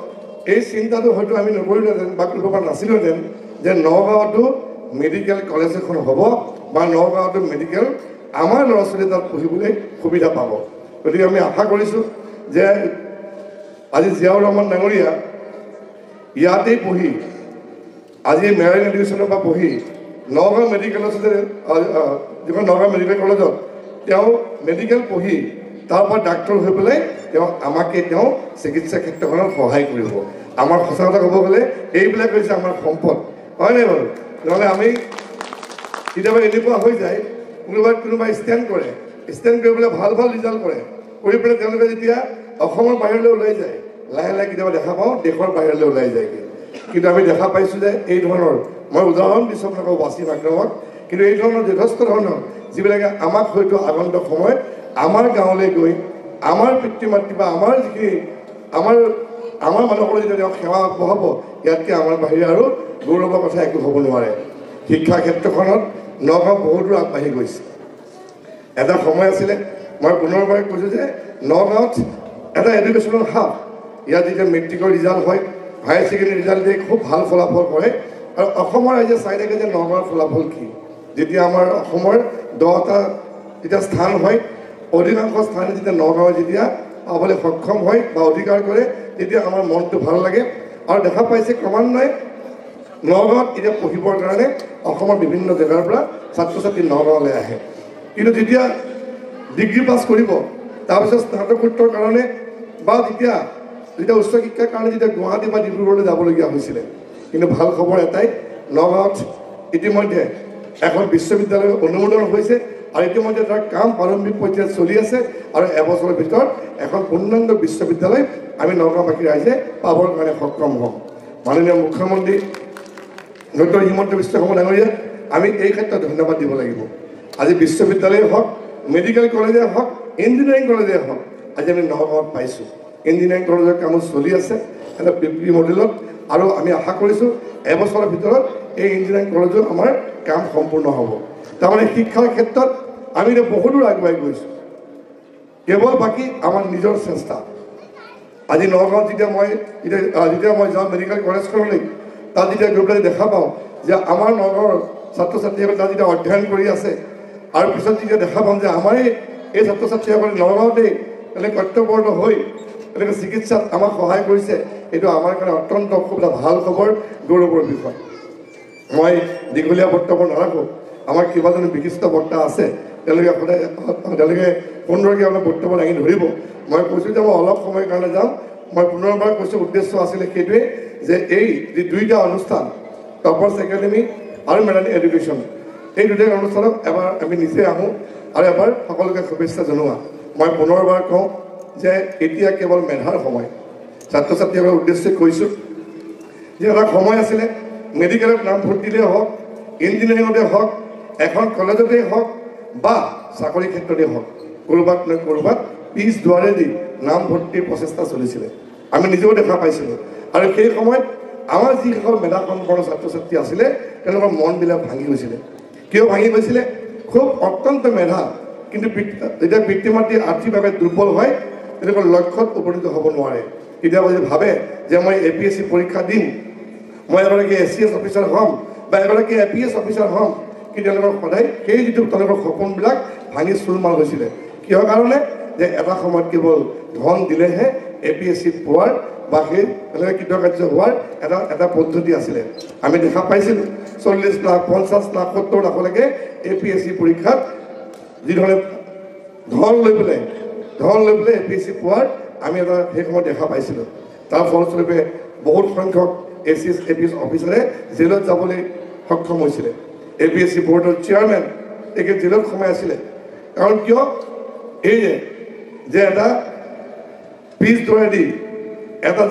এই চিন্তাটো হয়তো আমি নকৰিলোহেঁতেন বা কৰিব পৰা নাছিলোহেঁতেন যে নগাঁৱতো মেডিকেল কলেজ এখন হ'ব বা নগাঁৱতো মেডিকেল আমাৰ ল'ৰা ছোৱালীয়ে তাত পঢ়িবলৈ সুবিধা পাব। গতিকে আমি আশা কৰিছোঁ যে আজি জিয়াউৰ ৰহমান ডাঙৰীয়া ইয়াতেই পঢ়ি আজি মেৰাইন এডুকেশ্যনৰ পৰা পঢ়ি নগাঁও মেডিকেল যিখন নগাঁও মেডিকেল কলেজত তেওঁ মেডিকেল পঢ়ি তাৰ পৰা ডাক্তৰ হৈ পেলাই তেওঁ আমাকে তেওঁ চিকিৎসা ক্ষেত্ৰখনত সহায় কৰিব। আমাৰ সঁচা কথা ক'ব গ'লে এইবিলাক হৈছে আমাৰ সম্পদ, হয় নাই বাৰু? নহ'লে আমি কেতিয়াবা এনেকুৱা হৈ যায় কোনোবাই ষ্টেণ্ড কৰে, ষ্টেণ্ড কৰি পেলাই ভাল ভাল ৰিজাল্ট কৰে, কৰি পেলাই তেওঁলোকে যেতিয়া অসমৰ বাহিৰলৈ ওলাই যায় লাহে লাহে কেতিয়াবা দেখা পাওঁ দেশৰ বাহিৰলৈ ওলাই যায়গৈ। কিন্তু আমি দেখা পাইছোঁ যে এই ধৰণৰ মই উদাহৰণ দিছোঁ আপোনালোকক ৱাচিম আক্ৰমক, কিন্তু এই ধৰণৰ যথেষ্ট ধৰণৰ যিবিলাকে আমাক হয়তো আগন্তুক সময়ত আমাৰ গাঁৱলৈ গৈ আমাৰ পিতৃ মাতৃ বা আমাৰ যিখিনি আমাৰ মানুহসকলে যেতিয়া তেওঁক সেৱা আগবঢ়াব ইয়াতকৈ আমাৰ বাহিৰে আৰু গৌৰৱৰ কথা একো হ'ব নোৱাৰে। শিক্ষা ক্ষেত্ৰখনত নগাঁও বহুত দূৰ আগবাঢ়ি গৈছে। এটা সময় আছিলে, মই পুনৰবাৰ কৈছোঁ যে নগাঁৱত এটা এডুকেশ্যনেল হাব, ইয়াত যেতিয়া মেট্ৰিকৰ ৰিজাল্ট হয় হায়াৰ ছেকেণ্ডেৰী ৰিজাল্ট দিয়ে খুব ভাল ফলাফল কৰে আৰু অসমৰ ৰাইজে চাই থাকে যে নগাঁৱৰ ফলাফল কি। যেতিয়া আমাৰ অসমৰ 10টা যেতিয়া স্থান হয় অধিকাংশ স্থানে যেতিয়া নগাঁৱে যেতিয়া পাবলৈ সক্ষম হয় বা অধিকাৰ কৰে তেতিয়া আমাৰ মনটো ভাল লাগে আৰু দেখা পাইছে ক্ৰমান্বয়ে নগাঁৱত এতিয়া পঢ়িবৰ কাৰণে অসমৰ বিভিন্ন জেগাৰ পৰা ছাত্ৰ ছাত্ৰী নগাঁৱলৈ আহে। কিন্তু যেতিয়া ডিগ্ৰী পাছ কৰিব তাৰপিছত স্নাতকোত্তৰ কাৰণে বা যেতিয়া উচ্চ শিক্ষাৰ কাৰণে যেতিয়া গুৱাহাটী বা ডিব্ৰুগড়লৈ যাবলগীয়া হৈছিলে, কিন্তু ভাল খবৰ এটাই নগাঁৱত ইতিমধ্যে এখন বিশ্ববিদ্যালয় অনুমোদন হৈছে আৰু ইতিমধ্যে তাৰ কাম প্ৰাৰম্ভিক পৰ্যায়ত চলি আছে আৰু এবছৰৰ ভিতৰত এখন পূৰ্ণাংগ বিশ্ববিদ্যালয় আমি নগাঁওবাসী ৰাইজে পাবৰ কাৰণে সক্ষম হ'ম। মাননীয় মুখ্যমন্ত্ৰী ডক্টৰ হিমন্ত বিশ্ব শৰ্মা ডাঙৰীয়া আমি এই ক্ষেত্ৰত ধন্যবাদ দিব লাগিব। আজি বিশ্ববিদ্যালয়েই হওক, মেডিকেল কলেজেই হওক, ইঞ্জিনিয়াৰিং কলেজেই হওক, আজি আমি নগাঁৱত পাইছোঁ। ইঞ্জিনিয়াৰিং কলেজৰ কামো চলি আছে এটা পিপি মডেলত আৰু আমি আশা কৰিছোঁ এবছৰৰ ভিতৰত এই ইঞ্জিনিয়াৰিং কলেজত আমাৰ কাম সম্পূৰ্ণ হ'ব। তাৰমানে শিক্ষাৰ ক্ষেত্ৰত আমি এতিয়া বহু দূৰ আগুৱাই গৈছোঁ, কেৱল বাকী আমাৰ নিজৰ চেষ্টা। আজি নগাঁৱত যেতিয়া মই যাওঁ মেডিকেল কলেজখনলৈ তাত যেতিয়া গৈ পেলাই দেখা পাওঁ যে আমাৰ নগাঁৱৰ ছাত্ৰ ছাত্ৰীসকলে তাত যেতিয়া অধ্যয়ন কৰি আছে আৰু পিছত যেতিয়া দেখা পাওঁ যে আমাৰ এই ছাত্ৰ ছাত্ৰীসকলে নগাঁৱতেই এনেকৈ কৰ্তব্যৰত হৈ এনেকৈ চিকিৎসাত আমাক সহায় কৰিছে, এইটো আমাৰ কাৰণে অত্যন্ত খুব এটা ভাল খবৰ, গৌৰৱৰ বিষয়। মই দীঘলীয়া বক্তব্য নাৰাখোঁ, আমাৰ কেইবাজন বিশিষ্ট বক্তা আছে, তেওঁলোকে সুন্দৰকৈ আপোনাৰ বক্তব্য দাঙি ধৰিব। মই কৈছোঁ যে মই অলপ সময়ৰ কাৰণে যাম। মই পুনৰবাৰ কৈছোঁ উদ্দেশ্য আছিলে সেইটোৱে যে এই যি দুইটা অনুষ্ঠান টপাৰ্ছ একাডেমি আৰু মেৰাইন এডুকেশ্যন এই দুটা অনুষ্ঠানত এবাৰ আমি নিজে আহোঁ আৰু এবাৰ সকলোকে শুভেচ্ছা জনোৱা। মই পুনৰবাৰ কওঁ যে এতিয়া কেৱল মেধাৰ সময়। ছাত্ৰ ছাত্ৰীসকলৰ উদ্দেশ্যে কৈছোঁ যে এটা সময় আছিলে মেডিকেলত নামভৰ্তিতেই হওক, ইঞ্জিনিয়াৰিঙতে হওক, এখন কলেজতেই হওক বা চাকৰি ক্ষেত্ৰতেই হওক, ক'ৰবাত নহয় ক'ৰবাত পিছ দুৱাৰেদি নামভৰ্তিৰ প্ৰচেষ্টা চলিছিলে, আমি নিজেও দেখা পাইছিলোঁ। আৰু সেই সময়ত আমাৰ যিসকল মেধাসম্পন্ন ছাত্ৰ ছাত্ৰী আছিলে তেওঁলোকৰ মনবিলাক ভাঙি গৈছিলে। কিয় ভাঙি গৈছিলে? খুব অত্যন্ত মেধা, কিন্তু যেতিয়া পিতৃ মাতৃ আৰ্থিকভাৱে দুৰ্বল হয় তেওঁলোকৰ লক্ষ্যত উপনীত হ'ব নোৱাৰে। কেতিয়াবা যদি ভাবে যে মই APSC পৰীক্ষা দিম, মই এগৰাকী SCS অফিচাৰ হ'ম বা এগৰাকী APS অফিচাৰ হ'ম, কিন্তু তেওঁলোকৰ সদায় সেই যিটো তেওঁলোকৰ সপোনবিলাক ভাঙি চুৰমাৰ হৈছিলে। কিহৰ কাৰণে? যে এটা সময়ত কেৱল ধন দিলেহে APSC পোৱাৰ বা সেই এনেকৈ কৃতকাৰ্য হোৱাৰ এটা পদ্ধতি আছিলে। আমি দেখা পাইছিলোঁ 40 লাখ, 50 লাখ, 70 লাখলৈকে APSC পৰীক্ষাত যিধৰণে ধন লৈ পেলাই APSC পোৱাৰ আমি এটা সেই সময়ত দেখা পাইছিলোঁ। তাৰ ফলস্বৰূপে বহুত সংখ্যক SCS APS অফিচাৰে জেলত যাবলৈ সক্ষম হৈছিলে। APSC বৰ্ডৰ চেয়াৰমেন তেখেত জেলত সোমাই আছিলে। কাৰণ কিয়? এই যে এটা পিছ দৌৰেদি এটা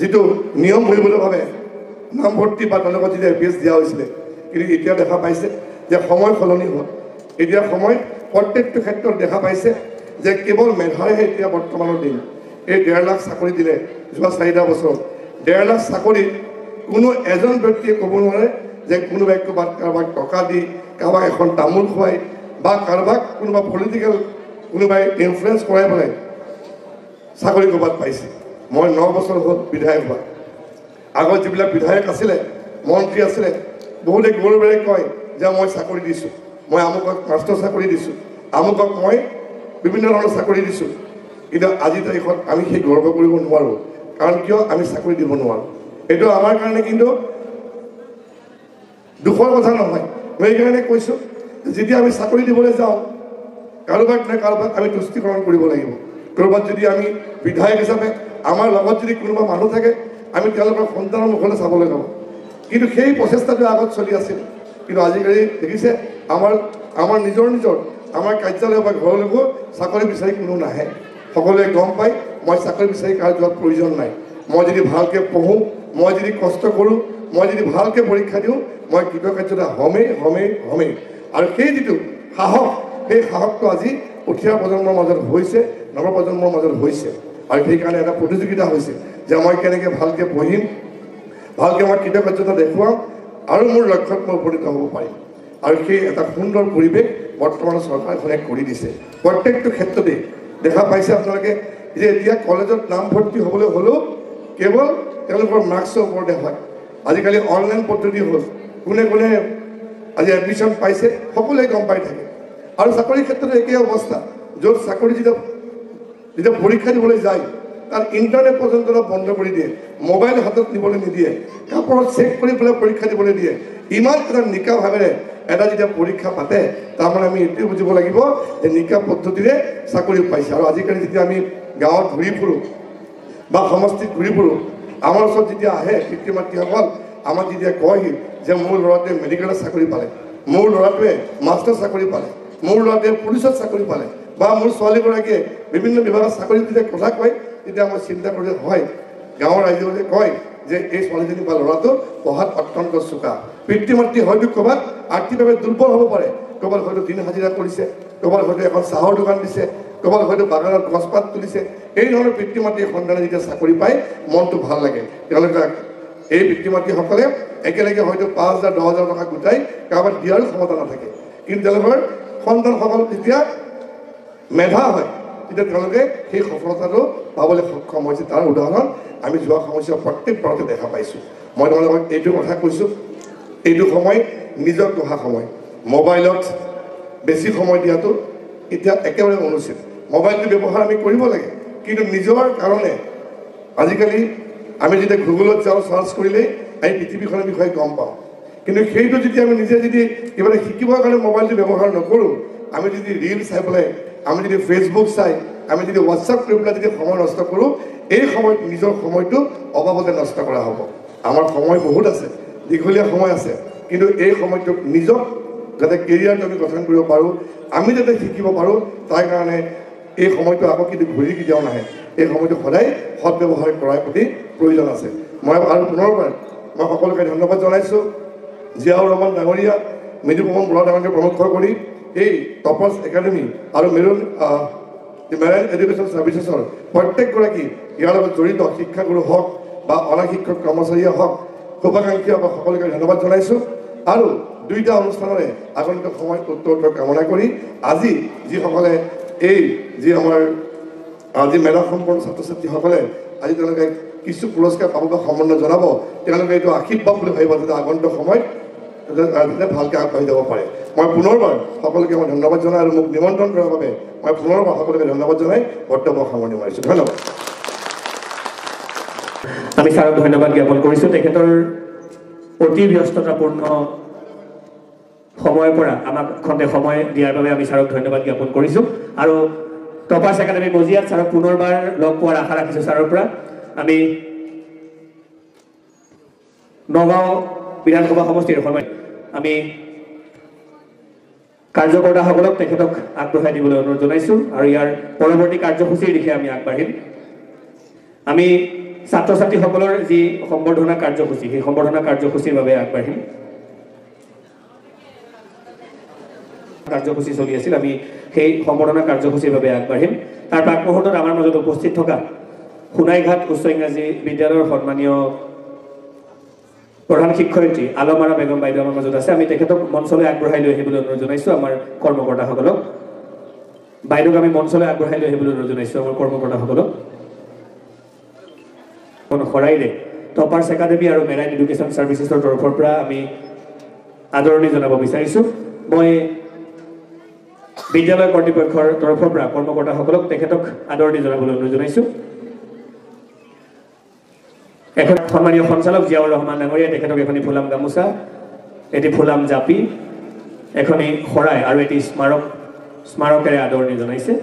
যিটো নিয়ম কৰিবলৈ ভাবে নামভৰ্তি বা তেওঁলোকক যেতিয়া APS দিয়া হৈছিলে, কিন্তু এতিয়া দেখা পাইছে যে সময় সলনি হ'ল। এতিয়া সময় প্ৰত্যেকটো ক্ষেত্ৰত দেখা পাইছে যে কেৱল মেধাৰেহে এতিয়া বৰ্তমানৰ দিন। এই 1.5 লাখ চাকৰি দিলে যোৱা 4টা বছৰত, 1.5 লাখ চাকৰিত কোনো এজন ব্যক্তিয়ে ক'ব নোৱাৰে যে কোনোবাই কাৰোবাক টকা দি, কাৰোবাক এখন তামোল খুৱাই বা কাৰোবাক পলিটিকেল কোনোবাই ইনফ্লুৱেঞ্চ কৰাই পেলাই চাকৰি ক'ৰবাত পাইছে। মই 9 বছৰ হ'ল বিধায়ক হোৱা। আগত যিবিলাক বিধায়ক আছিলে, মন্ত্ৰী আছিলে, বহুতে গৌৰৱেৰে কয় যে মই চাকৰি দিছোঁ। মই আমুকক মাষ্টৰ চাকৰি দিছোঁ, আমুকক মই বিভিন্ন ধৰণৰ চাকৰি দিছোঁ, কিন্তু আজি তাৰিখত আমি সেই গৰ্ব কৰিব নোৱাৰোঁ। কাৰণ কিয়? আমি চাকৰি দিব নোৱাৰোঁ। এইটো আমাৰ কাৰণে কিন্তু দুখৰ কথা নহয়। মই এইকাৰণে কৈছোঁ, যেতিয়া আমি চাকৰি দিবলৈ যাওঁ, কাৰোবাক নহয় কাৰোবাক আমি তুষ্টিকৰণ কৰিব লাগিব। ক'ৰবাত যদি আমি বিধায়ক হিচাপে আমাৰ লগত যদি কোনোবা মানুহ থাকে, আমি তেওঁলোকৰ সন্তানৰ মুখলৈ চাবলৈ যাওঁ। কিন্তু সেই প্ৰচেষ্টাটো আগত চলি আছিল। কিন্তু আজিকালি দেখিছে আমাৰ নিজৰ আমাৰ কাৰ্যালয় বা ঘৰলৈকো চাকৰি বিচাৰি কোনো নাহে। সকলোৱে গম পায় মই চাকৰি বিচাৰি কাৰ যোৱাৰ প্ৰয়োজন নাই। মই যদি ভালকৈ পঢ়োঁ, মই যদি কষ্ট কৰোঁ, মই যদি ভালকৈ পৰীক্ষা দিওঁ, মই কৃতকাৰ্যতা হমেই। আৰু সেই যিটো সাহস, সেই সাহসটো আজি উঠি অহা প্ৰজন্মৰ মাজত হৈছে, নৱপ্ৰজন্মৰ মাজত হৈছে। আৰু সেইকাৰণে এটা প্ৰতিযোগিতা হৈছে যে মই কেনেকৈ ভালকৈ পঢ়িম, ভালকৈ মই কৃতকাৰ্যতা দেখুৱাম আৰু মোৰ লক্ষ্যত মই উপনীত হ'ব পাৰিম। আৰু সেই এটা সুন্দৰ পৰিৱেশ বৰ্তমানৰ চৰকাৰখনে কৰি দিছে। প্ৰত্যেকটো ক্ষেত্ৰতে দেখা পাইছে আপোনালোকে যে এতিয়া কলেজত নামভৰ্তি হ'বলৈ হ'লেও কেৱল তেওঁলোকৰ মাৰ্কছৰ ওপৰতে হয়। আজিকালি অনলাইন পদ্ধতি হ'ল, কোনে আজি এডমিশ্যন পাইছে সকলোৱে গম পাই থাকে। আৰু চাকৰিৰ ক্ষেত্ৰত একেই অৱস্থা। য'ত চাকৰি যেতিয়া পৰীক্ষা দিবলৈ যায়, তাত ইণ্টাৰনেট পৰ্যন্ত বন্ধ কৰি দিয়ে, মোবাইল হাতত নিবলৈ নিদিয়ে, কাপোৰত চেক কৰি পেলাই পৰীক্ষা দিবলৈ দিয়ে। ইমান এটা নিকা ভাৱেৰে এটা যেতিয়া পৰীক্ষা পাতে, তাৰমানে আমি এইটোৱে বুজিব লাগিব যে নিকা পদ্ধতিৰে চাকৰি পাইছে। আৰু আজিকালি যেতিয়া আমি গাঁৱত ঘূৰি ফুৰোঁ বা সমষ্টিত ঘূৰি ফুৰোঁ, আমাৰ ওচৰত যেতিয়া আহে পিতৃ মাতৃসকল, আমাক যেতিয়া কয়হি যে মোৰ ল'ৰাটোৱে মেডিকেলত চাকৰি পালে, মোৰ ল'ৰাটোৱে মাষ্টাৰ চাকৰি পালে, মোৰ ল'ৰাটোৱে পুলিচত চাকৰি পালে, বা মোৰ ছোৱালীগৰাকীয়ে বিভিন্ন বিভাগত চাকৰি যেতিয়া কথা কয়, তেতিয়া মই চিন্তা কৰি হয় গাঁৱৰ ৰাইজে কয় যে এই ছোৱালীজনী বা ল'ৰাটো পঢ়াত অত্যন্ত চোকা। পিতৃ মাতৃ হয়তো ক'ৰবাত আৰ্থিকভাৱে দুৰ্বল হ'ব পাৰে, ক'ৰবাত হয়তো দিন হাজিৰা কৰিছে, ক'ৰবাত হয়তো এখন চাহৰ দোকান দিছে, ক'ৰবাত হয়তো বাগানত গছপাত তুলিছে। এই ধৰণৰ পিতৃ মাতৃৰ সন্তানে যেতিয়া চাকৰি পায় মনটো ভাল লাগে। তেওঁলোকে এই পিতৃ মাতৃসকলে একেলগে হয়তো 5,000 10,000 টকা গোটাই কাৰোবাক দিয়াৰো ক্ষমতা নাথাকে, কিন্তু তেওঁলোকৰ সন্তানসকল যেতিয়া মেধা হয় তেতিয়া তেওঁলোকে সেই সফলতাটো পাবলৈ সক্ষম হৈছে। তাৰ উদাহৰণ আমি যোৱা সমস্যা প্ৰত্যেক বাৰতে দেখা পাইছোঁ। মই তোমালোকক এইটো কথা কৈছোঁ, এইটো সময় নিজক গঢ়া সময়। মোবাইলত বেছি সময় দিয়াটো এতিয়া একেবাৰে অনুচিত। মোবাইলটো ব্যৱহাৰ আমি কৰিব লাগে, কিন্তু নিজৰ কাৰণে আজিকালি আমি যেতিয়া গুগলত যাওঁ, চাৰ্চ কৰিলেই আমি পৃথিৱীখনৰ বিষয়ে গম পাওঁ। কিন্তু সেইটো যেতিয়া আমি নিজে যদি কিবা এটা শিকিবৰ কাৰণে মোবাইলটো ব্যৱহাৰ নকৰোঁ, আমি যদি ৰিল চাই পেলাই, আমি যদি ফেচবুক চাই, আমি যদি হোৱাটছআপ কৰি পেলাই যদি সময় নষ্ট কৰোঁ, এই সময়ত নিজৰ সময়টো অবাবতে নষ্ট কৰা হ'ব। আমাৰ সময় বহুত আছে, দীঘলীয়া সময় আছে, কিন্তু এই সময়টোক নিজক যাতে কেৰিয়াৰটো আমি গঠন কৰিব পাৰোঁ, আমি যাতে শিকিব পাৰোঁ, তাৰ কাৰণে এই সময়টো আকৌ কিন্তু ঘূৰি কেতিয়াও নাহে। এই সময়টো সদায় সদব্যৱহাৰ কৰাৰ প্ৰতি প্ৰয়োজন আছে। মই আৰু পুনৰবাৰ মই সকলোকে ধন্যবাদ জনাইছোঁ। জিয়াউৰ ৰহমান ডাঙৰীয়া, মৃদুপৱন বৰা ডাঙৰীয়াকে প্ৰমুখ কৰি এই টপাৰ্ছ একাডেমি আৰু মেৰিন এডুকেশ্যন ছাৰ্ভিচেছৰ প্ৰত্যেকগৰাকী ইয়াৰ লগত জড়িত শিক্ষাগুৰু হওক বা অনা শিক্ষক কৰ্মচাৰীয়ে হওক, শুভাকাংক্ষী বা সকলোকে ধন্যবাদ জনাইছোঁ। আৰু দুইটা অনুষ্ঠানৰে আগন্তুক সময়ত উত্তৰ কামনা কৰি আজি যিসকলে এই যি আমাৰ আজি মেধা সম্পন্ন ছাত্ৰ ছাত্ৰীসকলে আজি তেওঁলোকে কিছু পুৰস্কাৰ পাব বা সম্বৰ্ধনা জনাব, তেওঁলোকে এইটো আশীৰ্বাদ বুলি ভাবিব যাতে আগন্তুক সময়ত ভালকৈ আগবাঢ়ি যাব পাৰে। মই পুনৰবাৰ সকলোকে মই ধন্যবাদ জনাই আৰু মোক নিমন্ত্ৰণ কৰাৰ বাবে মই পুনৰবাৰ সকলোকে ধন্যবাদ জনাই বক্তব্য সামৰণি মাৰিছোঁ। ধন্যবাদ। আমি ছাৰক ধন্যবাদ জ্ঞাপন কৰিছোঁ। তেখেতৰ অতি ব্যস্ততাপূৰ্ণ সময়ৰ পৰা আমাক খন্তে সময় দিয়াৰ বাবে আমি ছাৰক ধন্যবাদ জ্ঞাপন কৰিছোঁ। আৰু টপাৰ্ছ একাডেমি মজিয়াত ছাৰক পুনৰবাৰ লগ পোৱাৰ আশা ৰাখিছোঁ। ছাৰৰ পৰা আমি নগাঁও বিধানসভা সমষ্টিৰ সময় আমি কাৰ্যকৰ্তাসকলক তেখেতক আগবঢ়াই দিবলৈ অনুৰোধ জনাইছোঁ আৰু ইয়াৰ পৰৱৰ্তী কাৰ্যসূচীৰ দিশে আমি আগবাঢ়িম। আমি ছাত্ৰ ছাত্ৰীসকলৰ যি সম্বৰ্ধনা কাৰ্যসূচী, সেই সম্বৰ্ধনা কাৰ্যসূচীৰ বাবে আগবাঢ়িম। কাৰ্যসূচী চলি আছিল, আমি সেই সম্বৰ্ধনা কাৰ্যসূচীৰ বাবে আগবাঢ়িম। তাৰ প্ৰাক মুহূৰ্তত আমাৰ মাজত উপস্থিত থকা সোণাইঘাট উচ্চ ইংৰাজী বিদ্যালয়ৰ সন্মানীয় প্ৰধান শিক্ষয়িত্ৰী আলমাৰা বেগম বাইদেউ আমাৰ মাজত আছে। আমি তেখেতক মঞ্চলৈ আগবঢ়াই লৈ আহিবলৈ অনুৰোধ জনাইছোঁ আমাৰ কৰ্মকৰ্তাসকলক। বাইদেউক আমি মঞ্চলৈ আগবঢ়াই লৈ আহিবলৈ অনুৰোধ জনাইছোঁ আমাৰ কৰ্মকৰ্তাসকলক। শৰাইৰে টপাৰ্ছ একাডেমি আৰু মেৰাইন এডুকেশ্যন ছাৰ্ভিচেছৰ তৰফৰ পৰা আমি আদৰণি জনাব বিচাৰিছোঁ। মই বিদ্যালয় কৰ্তৃপক্ষৰ তৰফৰ পৰা কৰ্মকৰ্তাসকলক তেখেতক আদৰণি জনাবলৈ অনুৰোধ জনাইছোঁ। এখন সন্মানীয় সঞ্চালক জিয়াউৰ ৰহমান ডাঙৰীয়া তেখেতক এখনি ফুলাম গামোচা, এটি ফুলাম জাপি, এখনি শৰাই আৰু এটি স্মাৰকেৰে আদৰণি জনাইছে।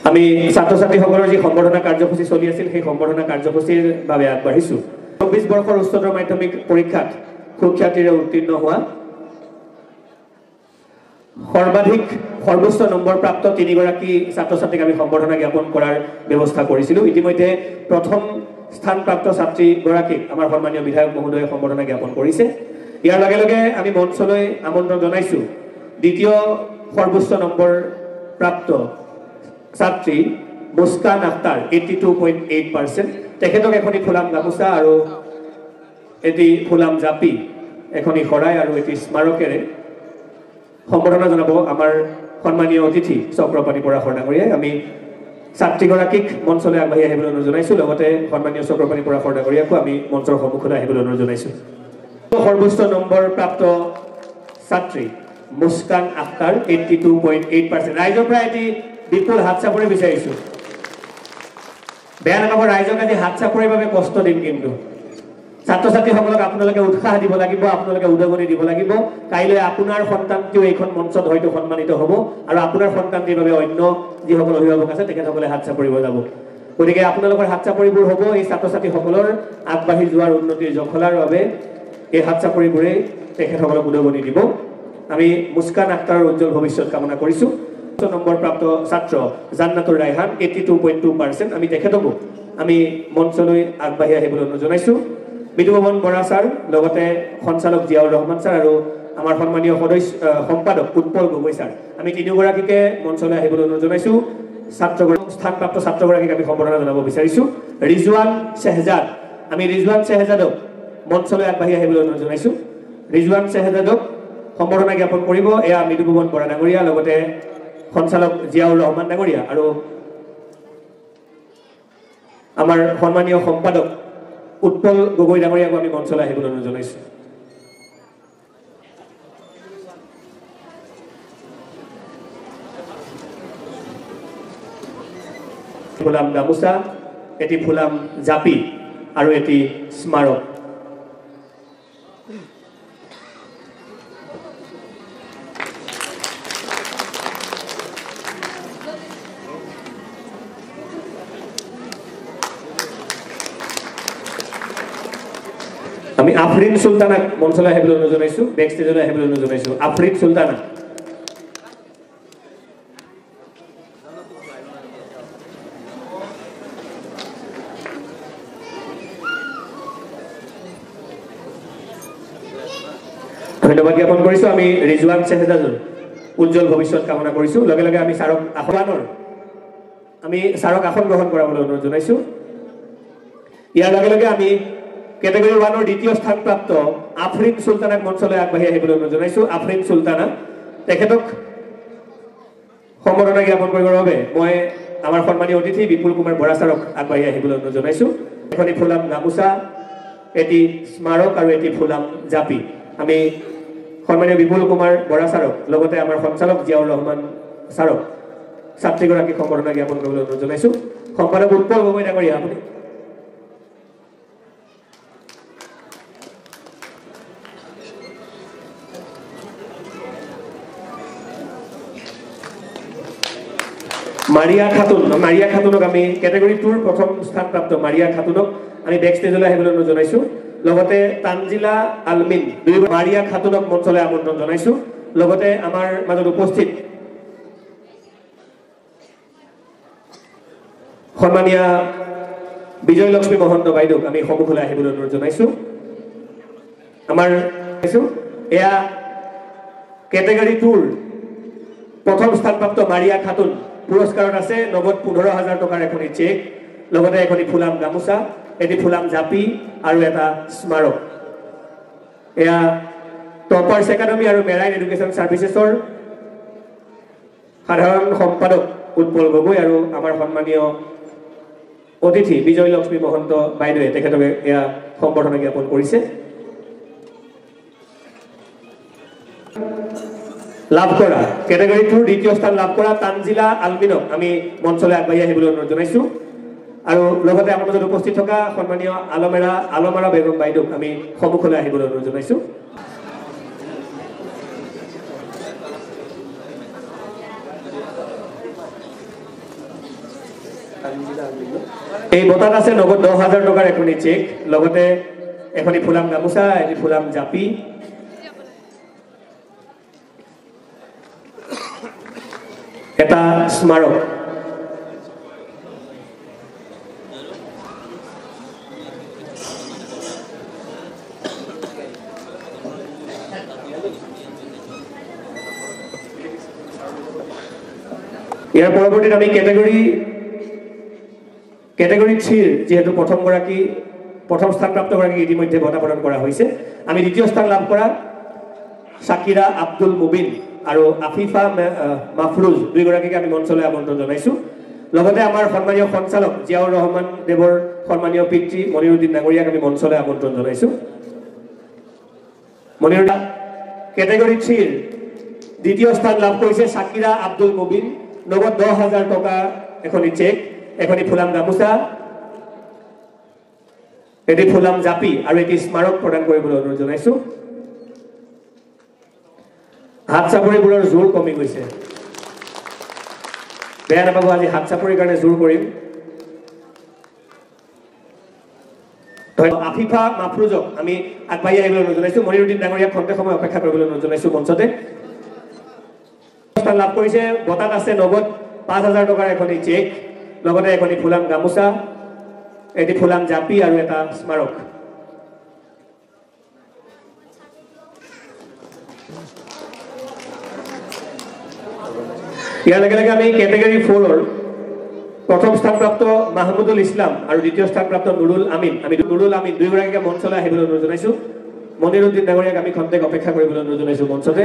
আমি ছাত্ৰ ছাত্ৰীসকলৰ যি সম্বৰ্ধনা কাৰ্যসূচী চলি আছিল সেই সম্বৰ্ধনা কাৰ্যসূচীৰ বাবে আগবাঢ়িছোঁ। 24 বৰ্ষৰ উচ্চতৰ মাধ্যমিক পৰীক্ষাত সুখ্যাতিৰে উত্তীৰ্ণ হোৱা সৰ্বোচ্চ নম্বৰ প্ৰাপ্ত 3 গৰাকী ছাত্ৰ ছাত্ৰীক আমি সম্বৰ্ধনা জ্ঞাপন কৰাৰ ব্যৱস্থা কৰিছিলোঁ। ইতিমধ্যে প্ৰথম স্থানপ্ৰাপ্ত ছাত্ৰীগৰাকীক আমাৰ সন্মানীয় বিধায়ক মহোদয়ে সম্বৰ্ধনা জ্ঞাপন কৰিছে। ইয়াৰ লগে লগে আমি মঞ্চলৈ আমন্ত্ৰণ জনাইছোঁ দ্বিতীয় সৰ্বোচ্চ নম্বৰ প্ৰাপ্ত ছাত্ৰী মুস্কান আখতাৰ 82.8%। তেখেতক এখনি ফুলাম গামোচা আৰু এটি ফুলাম জাপি, এখনি শৰাই আৰু এটি স্মাৰকেৰে সম্বৰ্ধনা জনাব আমাৰ সন্মানীয় অতিথি চক্ৰপাণি পৰাশৰ ডাঙৰীয়াই। আমি ছাত্ৰীগৰাকীক মঞ্চলৈ আগবাঢ়ি আহিবলৈ অনুৰোধ জনাইছোঁ। লগতে সন্মানীয় চক্ৰপাণি পৰাশৰ ডাঙৰীয়াকো আমি মঞ্চৰ সন্মুখলৈ আহিবলৈ অনুৰোধ জনাইছোঁ। সৰ্বোচ্চ নম্বৰ প্ৰাপ্ত ছাত্ৰী মুস্কান আখতাৰ 82.8%। ৰাইজৰ পৰা এটি বিপুল হাত চাপৰি বিচাৰিছোঁ। বেয়া নাপাব, ৰাইজক আজি হাত চাপৰিৰ বাবে কষ্ট দিম, কিন্তু ছাত্ৰ ছাত্ৰীসকলক আপোনালোকে উৎসাহ দিব লাগিব, আপোনালোকে উদগনি দিব লাগিব। কাইলৈ আপোনাৰ সন্তানটিও এইখন মঞ্চত হয়তো সন্মানিত হ'ব আৰু আপোনাৰ সন্তানটিৰ বাবে অন্য যিসকল অভিভাৱক আছে তেখেতসকলে হাত চাপৰিব যাব। গতিকে আপোনালোকৰ হাত চাপৰিবোৰ হ'ব এই ছাত্ৰ ছাত্ৰীসকলৰ আগবাঢ়ি যোৱাৰ উন্নতিৰ জখলাৰ বাবে। এই হাত চাপৰিবোৰে তেখেতসকলক উদগনি দিব। আমি মুস্কান আখতাৰৰ উজ্জ্বল ভৱিষ্যত কামনা কৰিছোঁ। নম্বৰ প্ৰাপ্ত ছাত্ৰ জান্নাতুৰ ৰাইহান 82.2%। আমি তেখেতকো আমি মঞ্চলৈ আগবাঢ়ি আহিবলৈ অনুৰোধ জনাইছোঁ। বিধুভৱন বৰা ছাৰ, লগতে সঞ্চালক জিয়াউৰ ৰহমান ছাৰ আৰু আমাৰ সন্মানীয় সম্পাদক উৎপল গগৈ ছাৰ, আমি তিনিওগৰাকীকে মঞ্চলৈ আহিবলৈ অনুৰোধ জনাইছোঁ। স্থানপ্ৰাপ্ত ছাত্ৰগৰাকীক আমি সম্বৰ্ধনা জনাব বিচাৰিছোঁ। ৰিজৱান শ্বেহজাদ, আমি ৰিজৱান শ্বেহজাদক মঞ্চলৈ আগবাঢ়ি আহিবলৈ অনুৰোধ জনাইছোঁ। ৰিজৱান শ্বেহজাদক সম্বৰ্ধনা জ্ঞাপন কৰিব এয়া বিধুভৱন বৰা ডাঙৰীয়া, লগতে সঞ্চালক জিয়াউৰ ৰহমান ডাঙৰীয়া আৰু আমাৰ সন্মানীয় সম্পাদক উৎপল গগৈ ডাঙৰীয়াকো আমি মঞ্চলৈ আহিবলৈ অনুৰোধ জনাইছোঁ। ফুলাম গামোচা, এটি ফুলাম জাপি আৰু এটি স্মাৰক। আমি আফৰিন চুলতানাক মঞ্চলৈ আহিবলৈ অনুৰোধ জনাইছোঁ, বেক ষ্টেজলৈ আহিবলৈ অনুৰোধ জনাইছোঁ। আফৰিন চুলতানা, ধন্যবাদ জ্ঞাপন কৰিছোঁ। আমি ৰিজৱান শ্বেহজাদৰ উজ্জ্বল ভৱিষ্যত কামনা কৰিছোঁ। লগে লগে আমি ছাৰক আসন গ্ৰহণ কৰাবলৈ অনুৰোধ জনাইছোঁ। ইয়াৰ লগে লগে আমি কেটেগৰী 1ৰ দ্বিতীয় স্থানপ্ৰাপ্ত আফৰিন চুলতানাক মঞ্চলৈ আগবাঢ়ি আহিবলৈ অনুৰোধ জনাইছোঁ। আফৰিন চুলতানা, তেখেতক সম্বৰ্ধনা জ্ঞাপন কৰিবৰ বাবে মই আমাৰ সন্মানীয় অতিথি বিপুল কুমাৰ বৰা ছাৰক আগবাঢ়ি আহিবলৈ অনুৰোধ জনাইছোঁ। এখনি ফুলাম গামোচা, এটি স্মাৰক আৰু এটি ফুলাম জাপি। আমি সন্মানীয় বিপুল কুমাৰ বৰা ছাৰক, লগতে আমাৰ সঞ্চালক জিয়াউৰ ৰহমান ছাৰক ছাত্ৰীগৰাকীক সম্বৰ্ধনা জ্ঞাপন কৰিবলৈ অনুৰোধ জনাইছোঁ। সম্পাদক উৎপল গগৈ ডাঙৰীয়া, আপুনি মাৰিয়া খাতুনক আমি কেটেগৰী 2ৰ প্ৰথম স্থানপ্ৰাপ্ত মাৰিয়া খাতুনক আমি বেক ষ্টেজলৈ আহিবলৈ অনুৰোধ জনাইছোঁ। লগতে তানজিলা আলমিন, মাৰিয়া খাতুনক মঞ্চলৈ আমন্ত্ৰণ জনাইছোঁ। লগতে আমাৰ মাজত উপস্থিত সন্মানীয়া বিজয় লক্ষ্মী মহন্ত বাইদেউক আমি সন্মুখলৈ আহিবলৈ অনুৰোধ জনাইছোঁ। আমাৰ এয়া কেটেগৰী 2ৰ প্ৰথম স্থানপ্ৰাপ্ত মাৰিয়া খাতুন। পুৰস্কাৰত আছে নগদ 15,000 টকাৰ এখনি চেক, লগতে এখনি ফুলাম গামোচা, এটি ফুলাম জাপি আৰু এটা স্মাৰক। এয়া টপাৰ্ছ একাডেমী আৰু মেৰাইন এডুকেশ্যন ছাৰ্ভিচেছৰ সাধাৰণ সম্পাদক উৎপল গগৈ আৰু আমাৰ সন্মানীয় অতিথি বিজয় লক্ষ্মী মহন্ত বাইদেৱে তেখেতক এয়া সম্বৰ্ধনা জ্ঞাপন কৰিছে। লাভ কৰা কেটেগৰী 2 দ্বিতীয় স্থান লাভ কৰা তানজিলা আলমিনক আমি মঞ্চলৈ আগবাঢ়ি আহিবলৈ অনুৰোধ জনাইছো আৰু লগতে আমাৰ মাজত উপস্থিত থকা সন্মানীয় আলমাৰা বেগম বাইদেউক আমি সন্মুখলৈ আহিবলৈ অনুৰোধ জনাইছো। এই বঁটাত আছে নগদ 10,000 টকাৰ এখনি চেক, লগতে এখনি ফুলাম গামোচা, এটি ফুলাম জাপি, এটা স্মাৰক। ইয়াৰ পৰৱৰ্তীত আমি কেটেগৰী 3 যেহেতু প্ৰথম স্থানপ্ৰাপ্তগৰাকী ইতিমধ্যে বঁটা প্ৰদান কৰা হৈছে। আমি দ্বিতীয় স্থান লাভ কৰা শাকিৰা আব্দুল মুবিন আৰু আফিফা মাফৰুজ দুইগৰাকীকে আমি মঞ্চলৈ আমন্ত্ৰণ জনাইছো। লগতে আমাৰ সন্মানীয় সঞ্চালক জিয়াউৰ ৰহমান দেৱৰ সন্মানীয় পিতৃ মনিৰুদ্দিন ডাঙৰীয়াক আমি মঞ্চলৈ আমন্ত্ৰণ জনাইছো। মনিৰুদ্দিন কেটেগৰী 3 দ্বিতীয় স্থান লাভ কৰিছে শাকিৰা আব্দুল মুবিন, নগদ 10,000 টকা এখনি চেক, এখনি ফুলাম গামোচা, এটি ফুলাম জাপি আৰু এটি স্মাৰক প্ৰদান কৰিবলৈ অনুৰোধ জনাইছো। হাত চাপৰিবোৰৰ জোৰ কমি গৈছে, বেয়া নাপাব, আজি হাত চাপৰিৰ কাৰণে জোৰ কৰিম। আফিফা মাফৰুজক আমি আগবাঢ়ি আহিবলৈ অনুৰোধ জনাইছো। মনিৰুদ্দিন ডাঙৰীয়াক খন্তেক সময় অপেক্ষা কৰিবলৈ অনুৰোধ জনাইছো মঞ্চতে। লাভ কৰিছে বঁটাত আছে নগদ 5,000 টকাৰ এখনি চেক, লগতে এখনি ফুলাম গামোচা, এটি ফুলাম জাপি আৰু এটা স্মাৰক। ইয়াৰ লগে লগে আমি কেটেগৰী 4 প্ৰথম স্থানপ্ৰাপ্ত মাহমুদুল ইছলাম আৰু দ্বিতীয় স্থানপ্ৰাপ্ত নুৰুল আমিন দুইগৰাকীকে মঞ্চলৈ আহিবলৈ অনুৰোধ জনাইছো। মনিৰুদ্দিন ডাঙৰীয়াক আমি খন্তেক অপেক্ষা কৰিবলৈ অনুৰোধ জনাইছো মঞ্চতে।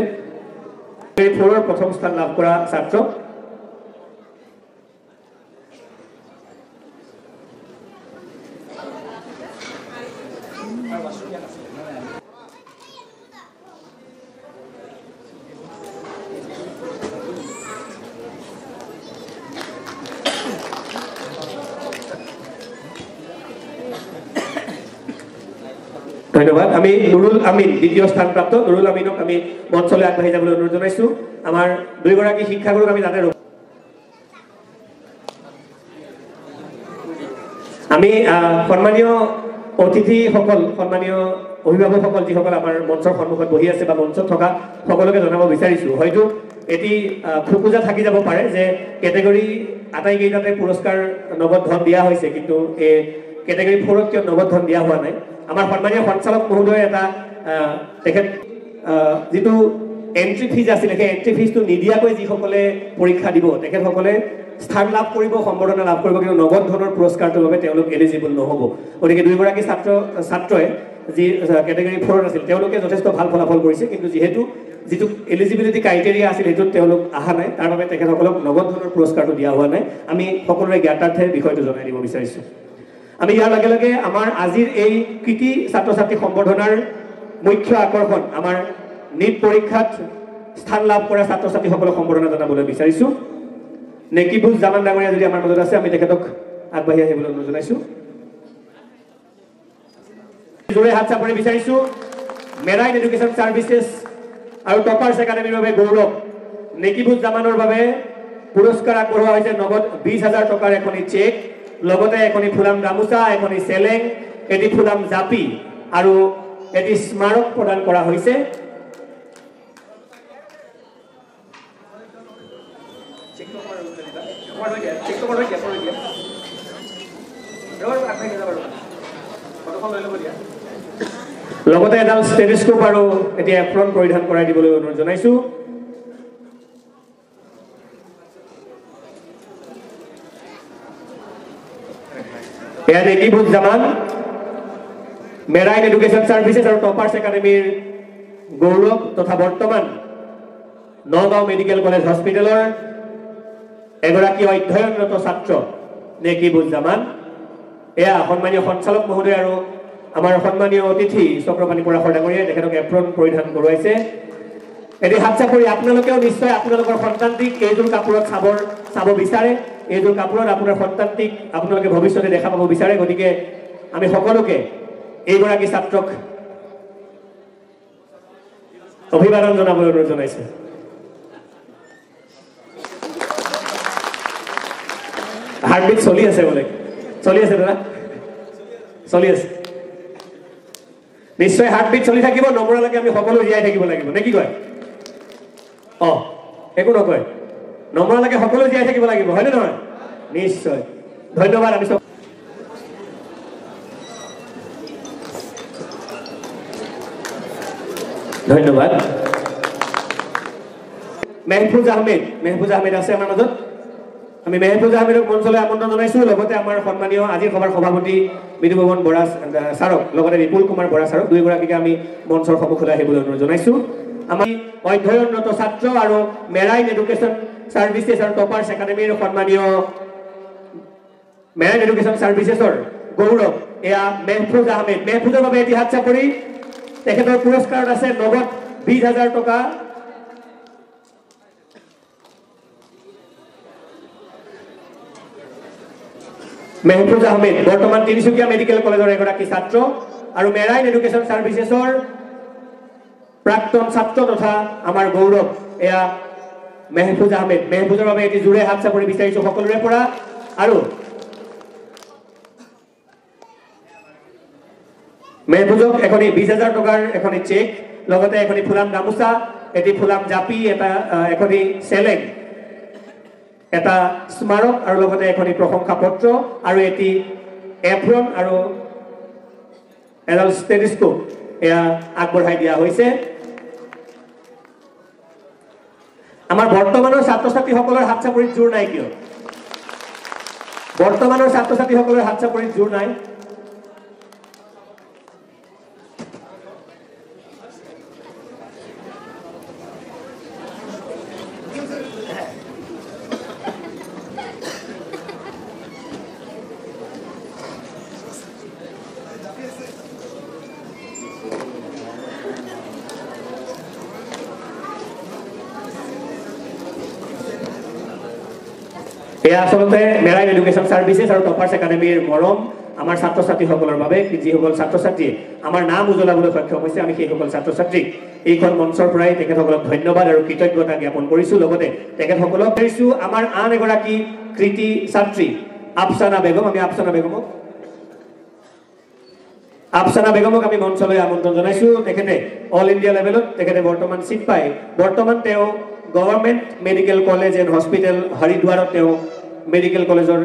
কেটেগৰী 4 প্ৰথম স্থান লাভ কৰা ছাত্ৰ ধন্যবাদ। আমি নুৰুল আমিন দ্বিতীয় স্থানপ্ৰাপ্ত নুৰুল আমিনক আমি মঞ্চলৈ আগবাঢ়ি যাবলৈ অনুৰোধ জনাইছো। আমাৰ দুইগৰাকী শিক্ষাগুৰুক আমি তাতে আমি সন্মানীয় অতিথিসকল, সন্মানীয় অভিভাৱকসকল যিসকল আমাৰ মঞ্চৰ সন্মুখত বহি আছে বা মঞ্চত থকা সকলোকে জনাব বিচাৰিছো, হয়তো এটি খুকুজা থাকি যাব পাৰে যে কেটেগৰী আটাইকেইটাতে পুৰস্কাৰ নগদ ধন দিয়া হৈছে, কিন্তু এই কেটেগৰী 4ত কিয় নগদ ধন দিয়া হোৱা নাই। আমাৰ সন্মানীয় সঞ্চালক মহোদয় এটা তেখেত যিটো এন্ট্ৰি ফিজ আছিলে সেই এন্ট্ৰি ফিজটো নিদিয়াকৈ যিসকলে পৰীক্ষা দিব তেখেতসকলে স্থান লাভ কৰিব, সম্বৰ্ধনা লাভ কৰিব, কিন্তু নগদ ধনৰ পুৰস্কাৰটোৰ বাবে তেওঁলোক এলিজিবল নহ'ব। গতিকে দুইগৰাকী ছাত্ৰই যি কেটেগৰী 4ত আছিল তেওঁলোকে যথেষ্ট ভাল ফলাফল কৰিছে, কিন্তু যিটো এলিজিবিলিটি ক্ৰাইটেৰিয়া আছিল সেইটোত তেওঁলোক অহা নাই, তাৰ বাবে তেখেতসকলক নগদ ধনৰ পুৰস্কাৰটো দিয়া হোৱা নাই। আমি সকলোৰে জ্ঞাতাৰ্থে বিষয়টো জনাই দিব বিচাৰিছো। আমি ইয়াৰ লগে লগে আমাৰ আজিৰ এই কৃতি ছাত্ৰ ছাত্ৰী সম্বৰ্ধনাৰ মুখ্য আকৰ্ষণ আমাৰ নীট পৰীক্ষাত স্থান লাভ কৰা ছাত্ৰ ছাত্ৰীসকলক সম্বৰ্ধনা জনাবলৈ বিচাৰিছো। নেকিবুজ জামান ডাঙৰীয়া যদি আমাৰ মাজত আছে আমি তেখেতক আগবাঢ়ি আহিবলৈ অনুৰোধ জনাইছো। জোৰে হাত চাপৰি বিচাৰিছো। মেৰাইন এডুকেশ্যন ছাৰ্ভিচেছ আৰু টপাৰ্ছ একাডেমীৰ বাবে গৌৰৱ নেকিবুজ জামানৰ বাবে পুৰস্কাৰ আগবঢ়োৱা হৈছে নগদ 20,000 টকাৰ এখনি চেক, লগতে এখনি ফুলাম গামোচা, এখনি চেলেং, এটি ফুলাম জাপি আৰু এটি স্মাৰক প্ৰদান কৰা হৈছে। লগতে এডাল ষ্টেথোস্কোপ আৰু এতিয়া এপ্ৰন পৰিধান কৰাই দিবলৈ অনুৰোধ জনাইছো। এয়া নেকিবুজ জামান মেৰাইন এডুকেশ্যন ছাৰ্ভিচেছ আৰু টপাৰ্ছ একাডেমীৰ গৌৰৱ তথা বৰ্তমান নগাঁও মেডিকেল কলেজ হস্পিটেলৰ এগৰাকী অধ্যয়নৰত ছাত্ৰ নেকিবুজ জামান। এয়া সন্মানীয় সঞ্চালক মহোদয় আৰু আমাৰ সন্মানীয় অতিথি চক্ৰপাণি পৰাশৰ ডাঙৰীয়াই তেখেতক এপ্ৰন পৰিধান কৰোৱাইছে এটি হাত চাপৰি আপোনালোকেও নিশ্চয় আপোনালোকৰ সন্তানটিক এইযোৰ কাপোৰত চাব বিচাৰে এইযোৰ কাপোৰত আপোনাৰ সন্তানটিক আপোনালোকে ভৱিষ্যতে দেখা পাব বিচাৰে গতিকে আমি সকলোকে এইগৰাকী ছাত্ৰক অভিবাদন জনাবলৈ অনুৰোধ জনাইছে হাৰ্টবিট চলি আছে বোলে চলি আছে দাদা চলি আছে নিশ্চয় হাৰ্টবিট চলি থাকিব নমৰালৈকে আমি সকলো জীয়াই থাকিব লাগিব নে কি কয় একো নকয় নমৰালৈকে সকলো জীয়াই থাকিব লাগিব হয়নে নহয় নিশ্চয় ধন্যবাদ আমি সব ধন্যবাদ মেহফুজ আহমেদ আছে আমাৰ মাজত আমি মেহফুজ আহমেদক মঞ্চলৈ আমন্ত্ৰণ জনাইছো লগতে আমাৰ সন্মানীয় আজিৰ সভাৰ সভাপতি বিদুভৱন বৰা ছাৰক লগতে বিপুল কুমাৰ বৰা ছাৰক দুয়োগৰাকীকে আমি মঞ্চৰ সন্মুখলৈ আহিবলৈ অনুৰোধ জনাইছো আমি অধ্যয়নৰত ছাত্ৰ আৰু মেৰাইন এডুকেশ্যন সাৰ্ভিসেছ আৰু টপাৰ্ছ একাডেমীৰ সন্মানীয় মেৰাইন এডুকেশ্যন সাৰ্ভিসেছৰ গৌৰৱ এয়া মেহফুজ আহমেদ মেহফুজৰ বাবে এটি হাত চাপৰি তেখেতৰ পুৰস্কাৰত আছে নগদ 20,000 টকা মেহফুজ আহমেদ বৰ্তমান তিনিচুকীয়া মেডিকেল কলেজৰ এগৰাকী ছাত্ৰ আৰু মেৰাইন এডুকেশ্যন সাৰ্ভিসেছৰ প্ৰাক্তন ছাত্ৰ তথা আমাৰ গৌৰৱ এয়া মেহফুজ আহমেদ মেহফুজৰ বাবে এটি জোৰে হাত চাপৰি বিচাৰিছো সকলোৰে পৰা আৰু মেহফুজক এখনি 20,000 টকাৰ এখনি চেক লগতে এখনি ফুলাম গামোচা এটি ফুলাম জাপি এটা এখনি চেলেং এটা স্মাৰক আৰু লগতে এখনি প্ৰশংসা পত্ৰ আৰু এটি এপ্ৰন আৰু এডাল ষ্টেথোস্কোপ এয়া আগবঢ়াই দিয়া হৈছে আমাৰ বৰ্তমানৰ ছাত্ৰ ছাত্ৰীসকলৰ হাত চাপৰিত জোৰ নাই কিয় বৰ্তমানৰ ছাত্ৰ ছাত্ৰীসকলৰ হাত চাপৰিত জোৰ নাই এয়া আসলতে মেৰাইন এডুকেশ্যন সাৰ্ভিসেছ আৰু টপাৰ্ছ একাডেমীৰ মৰম আমাৰ ছাত্ৰ ছাত্ৰীসকলৰ বাবে যিসকল ছাত্ৰ ছাত্ৰীয়ে আমাৰ নাম উজ্বলাবলৈ সক্ষম হৈছে আমি সেইসকল ছাত্ৰ ছাত্ৰীক এইখন মঞ্চৰ পৰাই তেখেতসকলক ধন্যবাদ আৰু কৃতজ্ঞতা জ্ঞাপন কৰিছো লগতে তেখেতসকলক কৈছো আমাৰ আন এগৰাকী কৃতি ছাত্ৰী আফসানা বেগম আমি আফসানা বেগমক আমি মঞ্চলৈ আমন্ত্ৰণ জনাইছো তেখেতে অল ইণ্ডিয়া লেভেলত তেখেতে বৰ্তমান সিট পাই বৰ্তমান তেওঁ government medical college and hospital হৰিদ্বাৰত তেওঁ মেডিকেল কলেজৰ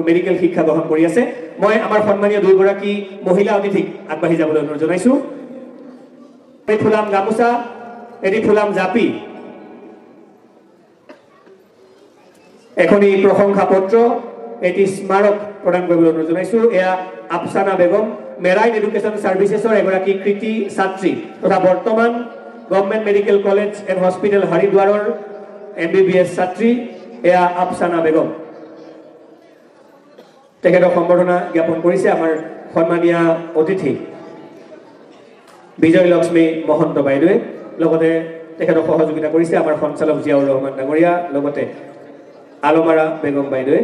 মেডিকেল শিক্ষা গ্ৰহণ কৰি আছে মই আমাৰ সন্মানীয় দুইগৰাকী মহিলা অতিথিক আগবাঢ়ি যাবলৈ অনুৰোধ জনাইছো এই ফুলাম গামোচা এটি ফুলাম জাপি এখনি প্ৰশংসা পত্ৰ এটি স্মাৰক প্ৰদান কৰিবলৈ অনুৰোধ জনাইছো এয়া আফসানা বেগম মেৰাইন এডুকেশ্যন সাৰ্ভিসেছৰ এগৰাকী কৃতি ছাত্ৰী তথা বৰ্তমান government medical college and hospital হৰিদ্বাৰৰ MBBS ছাত্ৰী এয়া আফসানা বেগম তেখেতক সম্বৰ্ধনা জ্ঞাপন কৰিছে আমাৰ সন্মানীয় অতিথি বিজয় লক্ষ্মী মহন্ত বাইদেৱে লগতে তেখেতক সহযোগিতা কৰিছে আমাৰ সঞ্চালক জিয়াউৰ ৰহমান ডাঙৰীয়া লগতে আলমাৰা বেগম বাইদেৱে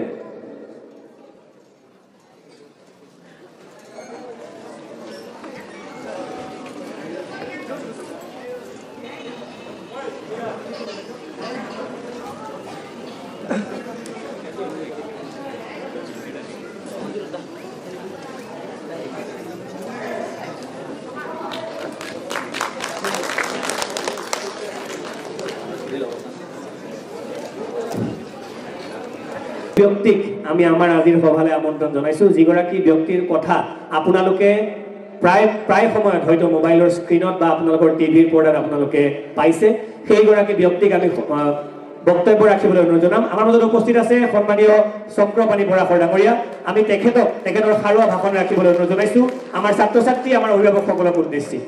ব্যক্তিক আমি আমাৰ আজিৰ সভালৈ আমন্ত্ৰণ জনাইছো যিগৰাকী ব্যক্তিৰ কথা আপোনালোকে প্ৰায় সময়ত হয়তো মোবাইলৰ স্ক্ৰীনত বা আপোনালোকৰ টিভিৰ পৰ্দাত আপোনালোকে পাইছে সেইগৰাকী ব্যক্তিক আমি বক্তব্য ৰাখিবলৈ অনুৰোধ জনাম আমাৰ মাজত উপস্থিত আছে সন্মানীয় চক্ৰপাণি পৰাশৰ ডাঙৰীয়া আমি তেখেতৰ সাৰুৱা ভাষণ ৰাখিবলৈ অনুৰোধ জনাইছো আমাৰ ছাত্ৰ ছাত্ৰী আমাৰ অভিভাৱকসকলক উদ্দেশ্যি